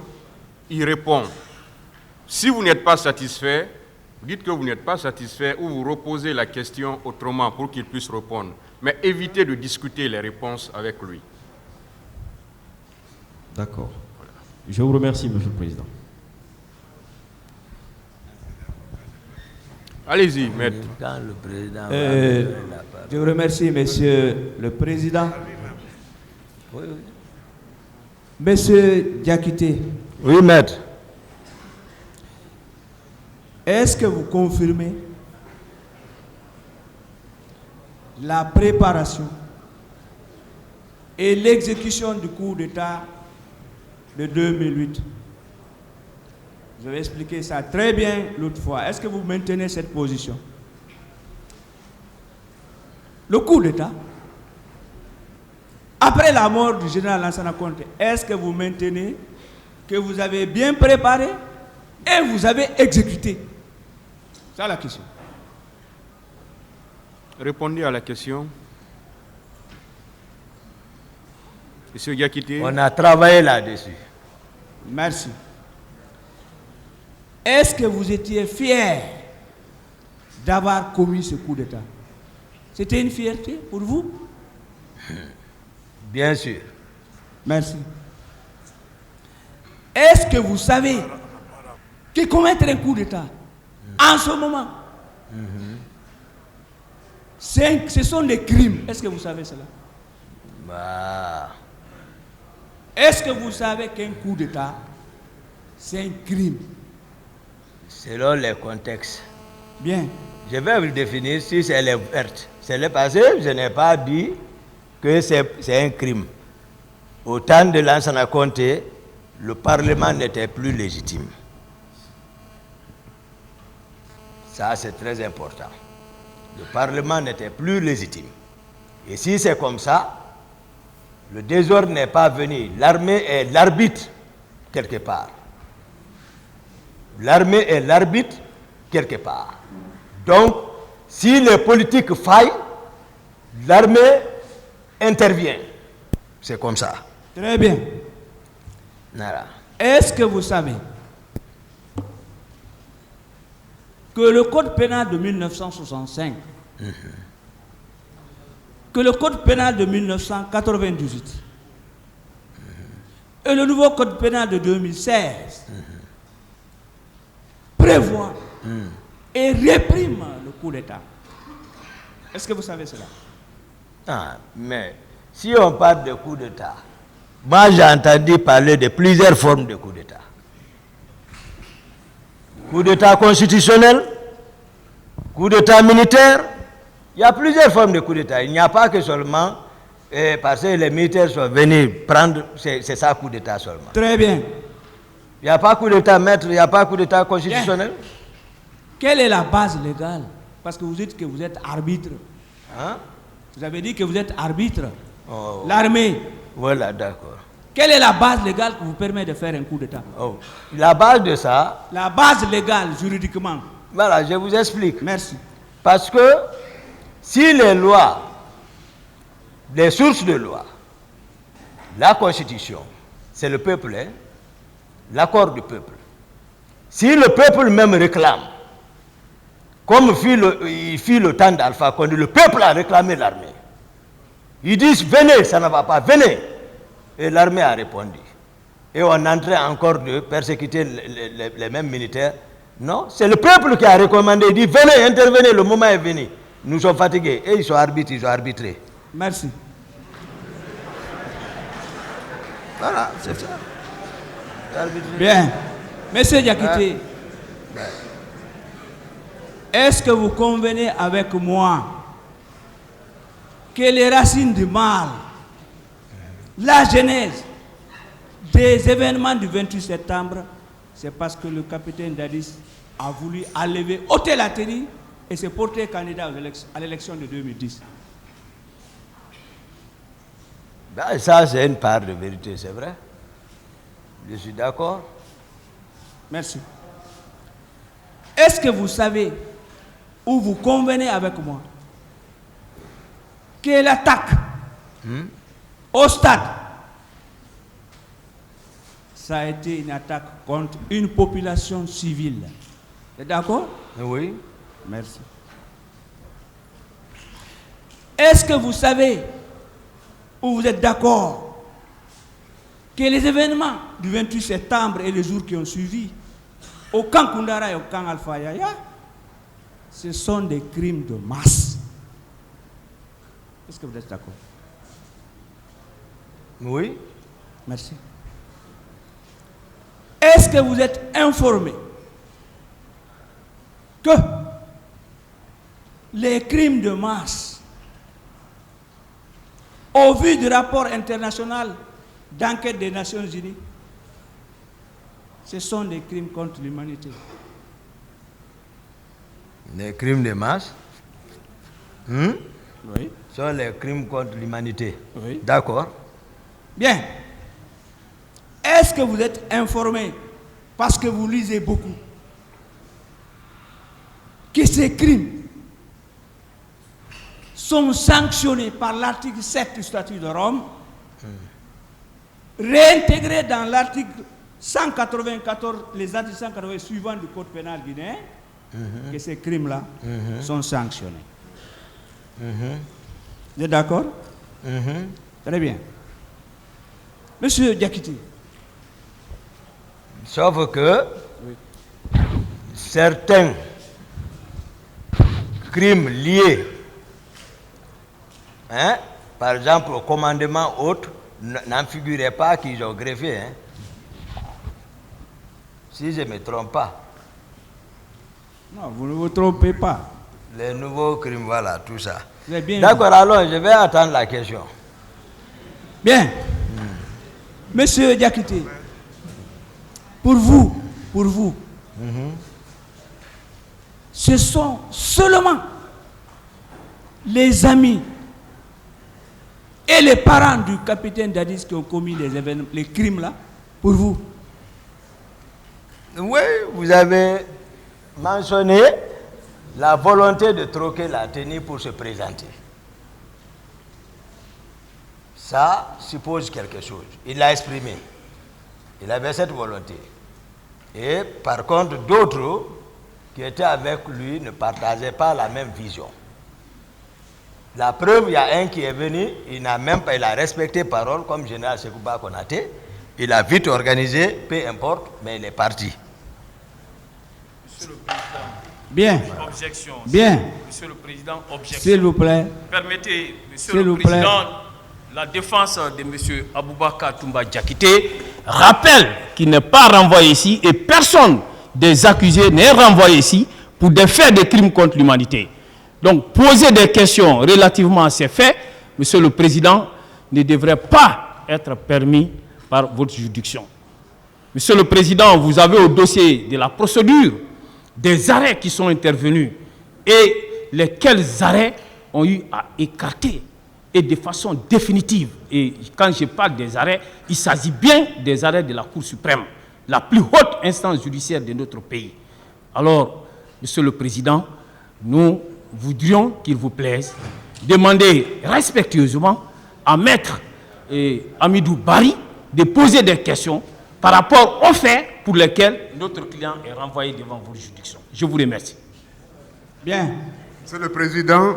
il répond. Si vous n'êtes pas satisfait, vous dites que vous n'êtes pas satisfait ou vous reposez la question autrement pour qu'il puisse répondre. Mais évitez de discuter les réponses avec lui. D'accord. Je vous remercie, Monsieur le Président. Allez-y, maître. Quand le président je vous remercie, Monsieur le Président. Oui. Monsieur Diakité. Oui, maître. Est-ce que vous confirmez la préparation et l'exécution du coup d'État de 2008? Je vais expliquer ça très bien l'autre fois. Est-ce que vous maintenez cette position? Le coup d'État, après la mort du général Lansana Conté, est-ce que vous maintenez que vous avez bien préparé et vous avez exécuté? C'est la question. Répondez à la question. Monsieur Diakité. On a travaillé là-dessus. Merci. Est-ce que vous étiez fier d'avoir commis ce coup d'État? C'était une fierté pour vous? Bien sûr. Merci. Est-ce que vous savez que commettre un coup d'État en ce moment, ce sont des crimes? Est-ce que vous savez cela? Est-ce que vous savez qu'un coup d'État, c'est un crime? Selon les contextes. Bien. Je vais vous définir si c'est ouverte. C'est le passé, je n'ai pas dit que c'est un crime. Au temps de Lansana Conté, le Parlement n'était plus légitime. Ça, c'est très important. Le Parlement n'était plus légitime. Et si c'est comme ça, le désordre n'est pas venu. L'armée est l'arbitre, quelque part. L'armée est l'arbitre, quelque part. Donc, si les politiques faillent, l'armée intervient. C'est comme ça. Très bien. Voilà. Est-ce que vous savez que le code pénal de 1965, que le code pénal de 1998 et le nouveau code pénal de 2016 prévoient et répriment le coup d'État? Est-ce que vous savez cela? Ah, mais si on parle de coup d'État, moi j'ai entendu parler de plusieurs formes de coup d'État. Coup d'État constitutionnel, coup d'État militaire. Il y a plusieurs formes de coup d'État. Il n'y a pas que seulement parce que les militaires sont venus prendre, c'est ça coup d'État seulement. Très bien. Il n'y a pas coup d'État maître, il n'y a pas coup d'État constitutionnel. Bien. Quelle est la base légale? Parce que vous dites que vous êtes arbitre. Hein? Vous avez dit que vous êtes arbitre. Oh. L'armée. Voilà, d'accord. Quelle est la base légale qui vous permet de faire un coup d'État? Oh. La base de ça, La base légale, juridiquement. voilà, je vous explique. Merci. Parce que si les lois, les sources de loi, la Constitution, c'est le peuple, hein, l'accord du peuple. Si le peuple même réclame, comme il fit le temps d'Alpha Condé, le peuple a réclamé l'armée. Ils disent venez, ça ne va pas, venez. Et l'armée a répondu. Et on est en train encore de persécuter les mêmes militaires. Non, c'est le peuple qui a recommandé, il dit venez, intervenez, le moment est venu. Nous sommes fatigués. Et ils sont arbitres, ils ont arbitré. Merci. Voilà, c'est ça. Bien. Monsieur Diakité, est-ce que vous convenez avec moi que les racines du mal, la genèse des événements du 28 septembre, c'est parce que le capitaine Dadis a voulu ôter la tenue et se porter candidat à l'élection de 2010? Ben, ça, c'est une part de vérité, c'est vrai. Je suis d'accord. Merci. Est-ce que vous savez ou vous convenez avec moi que l'attaque au stade, ça a été une attaque contre une population civile? Vous êtes d'accord? Oui. Merci. Est-ce que vous savez ou vous êtes d'accord que les événements du 28 septembre et les jours qui ont suivi au camp Koundara et au camp Alpha Yaya, ce sont des crimes de masse? Est-ce que vous êtes d'accord? Oui. Merci. Est-ce que vous êtes informé que les crimes de masse, au vu du rapport international d'enquête des Nations Unies, ce sont des crimes contre l'humanité? Les crimes de masse Oui. sont les crimes contre l'humanité. Oui. D'accord. Bien. Est-ce que vous êtes informé, parce que vous lisez beaucoup, que ces crimes sont sanctionnés par l'article 7 du statut de Rome, réintégrés dans l'article 194, les articles 180 suivants du code pénal guinéen, que ces crimes-là sont sanctionnés? Vous êtes d'accord? Très bien. Monsieur Diakité. Sauf que certains crimes liés, hein, par exemple au commandement autre, n'en figuraient pas qu'ils ont greffé. Hein. Si je ne me trompe pas. Non, vous ne vous trompez pas. Les nouveaux crimes, voilà, tout ça. Vous avez bien D'accord, alors je vais attendre la question. Bien. Monsieur Diakité, pour vous, ce sont seulement les amis et les parents du capitaine Dadis qui ont commis les crimes là, pour vous? Oui, vous avez mentionné la volonté de troquer la tenue pour se présenter. Ça suppose quelque chose. Il l'a exprimé. Il avait cette volonté. Et par contre, d'autres qui étaient avec lui ne partageaient pas la même vision. La preuve, il y a un qui est venu, il n'a même pas, il a respecté parole comme général Sekouba Konaté. Il a vite organisé, peu importe, mais il est parti. Monsieur le Président. Bien. Objection. Bien. Monsieur le Président, objection. S'il vous plaît. Permettez, Monsieur le Président, la défense de Monsieur Aboubakar Toumba Diakité rappelle qu'il n'est pas renvoyé ici et personne des accusés n'est renvoyé ici pour des faits de crimes contre l'humanité. Donc, poser des questions relativement à ces faits, Monsieur le Président, ne devrait pas être permis par votre juridiction. Monsieur le Président, vous avez au dossier de la procédure des arrêts qui sont intervenus et lesquels arrêts ont eu à écarter et de façon définitive. Et quand je parle des arrêts, il s'agit bien des arrêts de la Cour suprême, la plus haute instance judiciaire de notre pays. Alors, Monsieur le Président, nous voudrions qu'il vous plaise demander respectueusement à Maître Amidou Bari de poser des questions par rapport aux faits pour lesquels notre client est renvoyé devant vos juridictions. Je vous remercie. Bien. Monsieur le Président,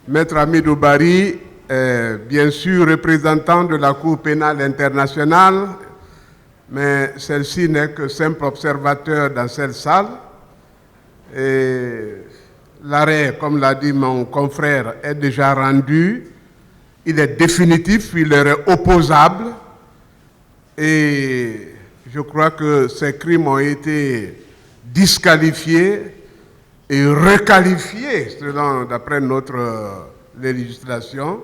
Maître Amidou Bari est bien sûr représentant de la Cour pénale internationale, mais celle-ci n'est que simple observateur dans cette salle. Et l'arrêt, comme l'a dit mon confrère, est déjà rendu. Il est définitif, il est opposable. Et je crois que ces crimes ont été disqualifiés et requalifiés, d'après notre législation.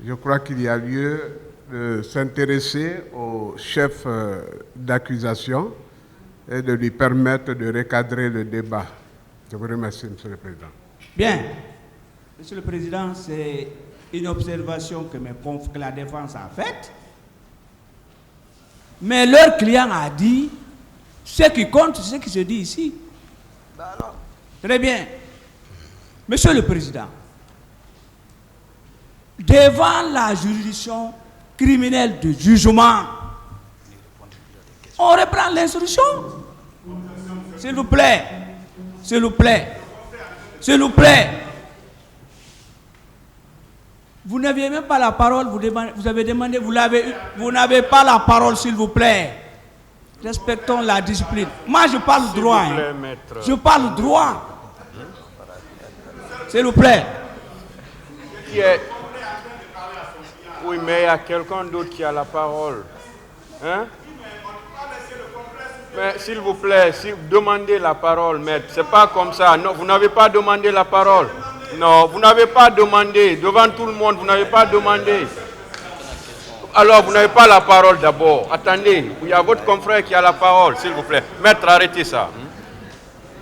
Je crois qu'il y a lieu de s'intéresser au chef d'accusation et de lui permettre de recadrer le débat. Je vous remercie, Monsieur le Président. Bien. Monsieur le Président, c'est une observation que la défense a faite. Mais leur client a dit, ce qui compte, c'est ce qui se dit ici. Très bien. Monsieur le Président, devant la juridiction criminelle de jugement, on reprend l'instruction. S'il vous plaît. S'il vous plaît. S'il vous plaît. Vous n'aviez même pas la parole, vous avez demandé, vous n'avez pas la parole, s'il vous plaît. Respectons la discipline. Moi, je parle droit. Hein. Je parle droit. S'il vous plaît. Oui, mais il y a quelqu'un d'autre qui a la parole. Hein? Mais s'il vous plaît, si vous demandez la parole, maître, c'est pas comme ça. Non, vous n'avez pas demandé la parole. Non, vous n'avez pas demandé. Devant tout le monde, vous n'avez pas demandé. Alors, vous n'avez pas la parole d'abord. Attendez, il y a votre confrère qui a la parole, s'il vous plaît. Maître, arrêtez ça.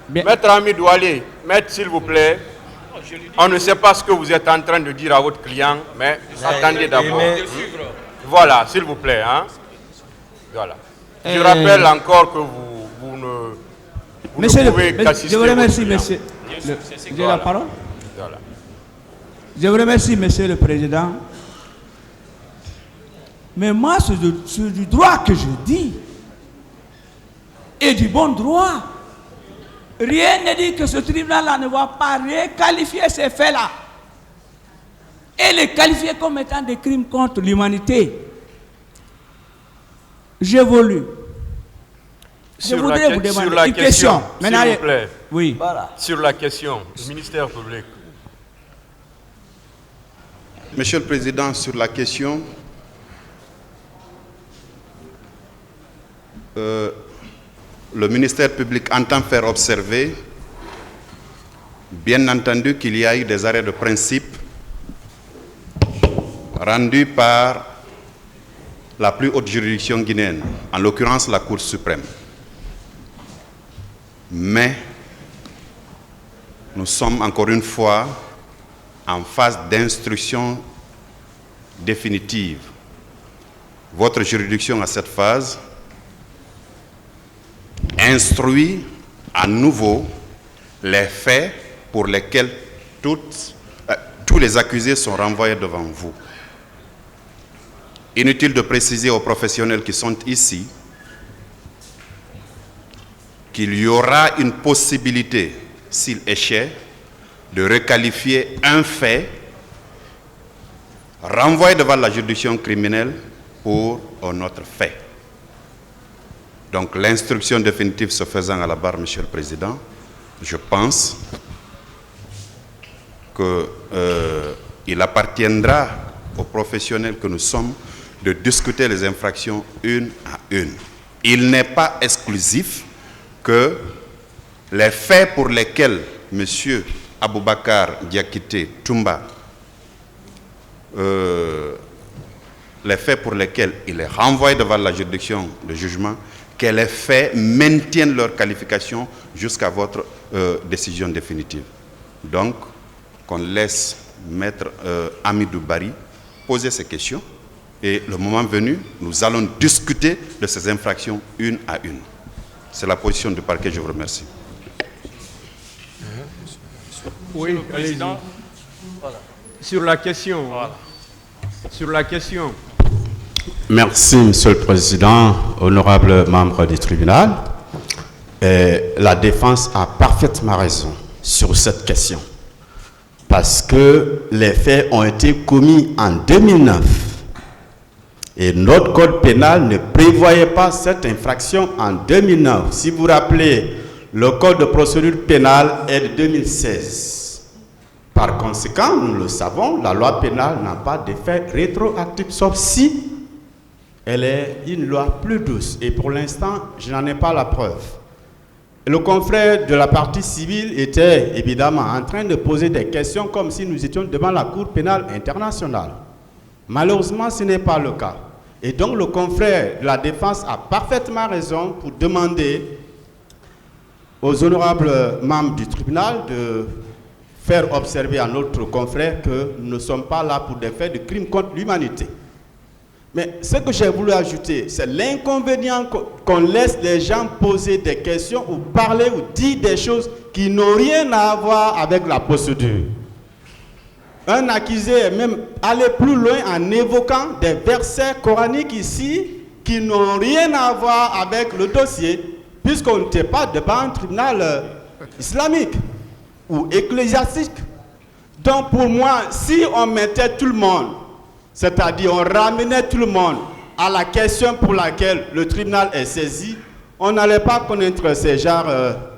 Bien. Maître Amidou, allez. Maître, s'il vous plaît. On ne sait pas ce que vous êtes en train de dire à votre client, mais attendez d'abord. Voilà, s'il vous plaît. Hein? Voilà. Je rappelle encore que vous ne pouvez qu'assister. Je vous remercie, monsieur. J'ai la parole. Voilà. Je vous remercie, monsieur le Président. Mais moi, c'est du droit que je dis. Et du bon droit. Rien ne dit que ce tribunal-là ne va pas requalifier ces faits-là. Et les qualifier comme étant des crimes contre l'humanité. J'évolue. Je voudrais vous demander une question. S'il vous plaît. Oui. Voilà. Sur la question du ministère public. Monsieur le Président, sur la question, le ministère public entend faire observer, bien entendu, qu'il y a eu des arrêts de principe rendu par la plus haute juridiction guinéenne, en l'occurrence la Cour suprême. Mais nous sommes encore une fois en phase d'instruction définitive. Votre juridiction à cette phase instruit à nouveau les faits pour lesquels tous les accusés sont renvoyés devant vous. Inutile de préciser aux professionnels qui sont ici qu'il y aura une possibilité, s'il échait, de requalifier un fait renvoyé devant la juridiction criminelle pour un autre fait. Donc l'instruction définitive se faisant à la barre, Monsieur le Président, je pense qu'il appartiendra aux professionnels que nous sommes de discuter les infractions une à une. Il n'est pas exclusif que les faits pour lesquels M. Aboubacar Diakité Toumba, les faits pour lesquels il est renvoyé devant la juridiction de jugement, que les faits maintiennent leur qualification jusqu'à votre décision définitive. Donc, qu'on laisse Maître Amidou Bari poser ces questions et le moment venu, nous allons discuter de ces infractions une à une. C'est la position du parquet, je vous remercie. Oui, Président. Voilà. Sur la question. Voilà. Sur la question. Merci, Monsieur le Président, honorable membre du tribunal. La défense a parfaitement raison sur cette question. Parce que les faits ont été commis en 2009. Et notre code pénal ne prévoyait pas cette infraction en 2009. Si vous vous rappelez, le code de procédure pénale est de 2016. Par conséquent, nous le savons, la loi pénale n'a pas d'effet rétroactif, sauf si elle est une loi plus douce. Et pour l'instant, je n'en ai pas la preuve. Le confrère de la partie civile était évidemment en train de poser des questions comme si nous étions devant la Cour pénale internationale. Malheureusement, ce n'est pas le cas. Et donc, le confrère de la défense a parfaitement raison pour demander aux honorables membres du tribunal de faire observer à notre confrère que nous ne sommes pas là pour des faits de crimes contre l'humanité. Mais ce que j'ai voulu ajouter, c'est l'inconvénient qu'on laisse les gens poser des questions ou parler ou dire des choses qui n'ont rien à voir avec la procédure. Un accusé est même allé plus loin en évoquant des versets coraniques ici qui n'ont rien à voir avec le dossier, puisqu'on n'était pas devant un tribunal islamique ou ecclésiastique. Donc pour moi, si on mettait tout le monde, c'est-à-dire on ramenait tout le monde à la question pour laquelle le tribunal est saisi, on n'allait pas connaître ces genres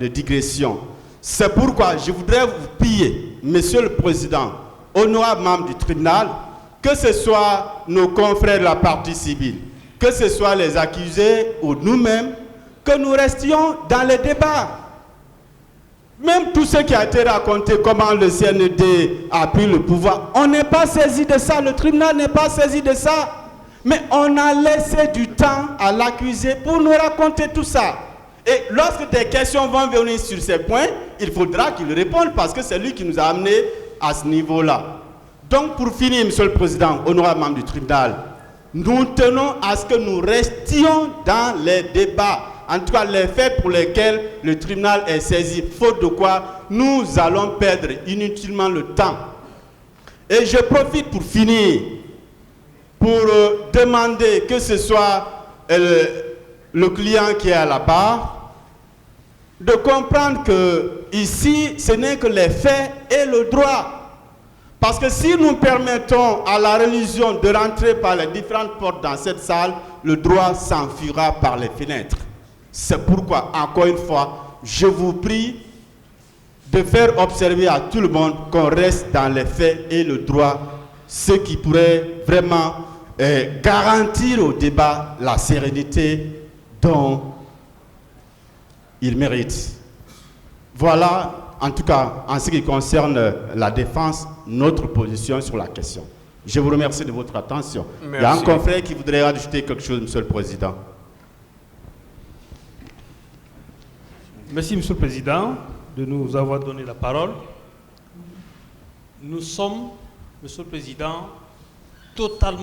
de digressions. C'est pourquoi je voudrais vous prier, Monsieur le Président, honorable membre du tribunal, que ce soit nos confrères de la partie civile, que ce soit les accusés ou nous-mêmes, que nous restions dans les débats. Même tout ce qui a été raconté, comment le CND a pris le pouvoir, on n'est pas saisi de ça, le tribunal n'est pas saisi de ça. Mais on a laissé du temps à l'accusé pour nous raconter tout ça. Et lorsque des questions vont venir sur ces points, il faudra qu'il réponde parce que c'est lui qui nous a amenés à ce niveau-là. Donc pour finir, Monsieur le Président, honorable membre du tribunal, nous tenons à ce que nous restions dans les débats. En tout cas, les faits pour lesquels le tribunal est saisi, faute de quoi nous allons perdre inutilement le temps. Et je profite pour finir, pour demander que ce soit le client qui est à la barre, de comprendre que ici, ce n'est que les faits et le droit. Parce que si nous permettons à la religion de rentrer par les différentes portes dans cette salle, le droit s'enfuira par les fenêtres. C'est pourquoi, encore une fois, je vous prie de faire observer à tout le monde qu'on reste dans les faits et le droit, ce qui pourrait vraiment garantir au débat la sérénité dont il mérite. Voilà, en tout cas, en ce qui concerne la défense, notre position sur la question. Je vous remercie de votre attention. Merci. Il y a un confrère qui voudrait ajouter quelque chose, Monsieur le Président. Merci, Monsieur le Président, de nous avoir donné la parole. Nous sommes, Monsieur le Président, totalement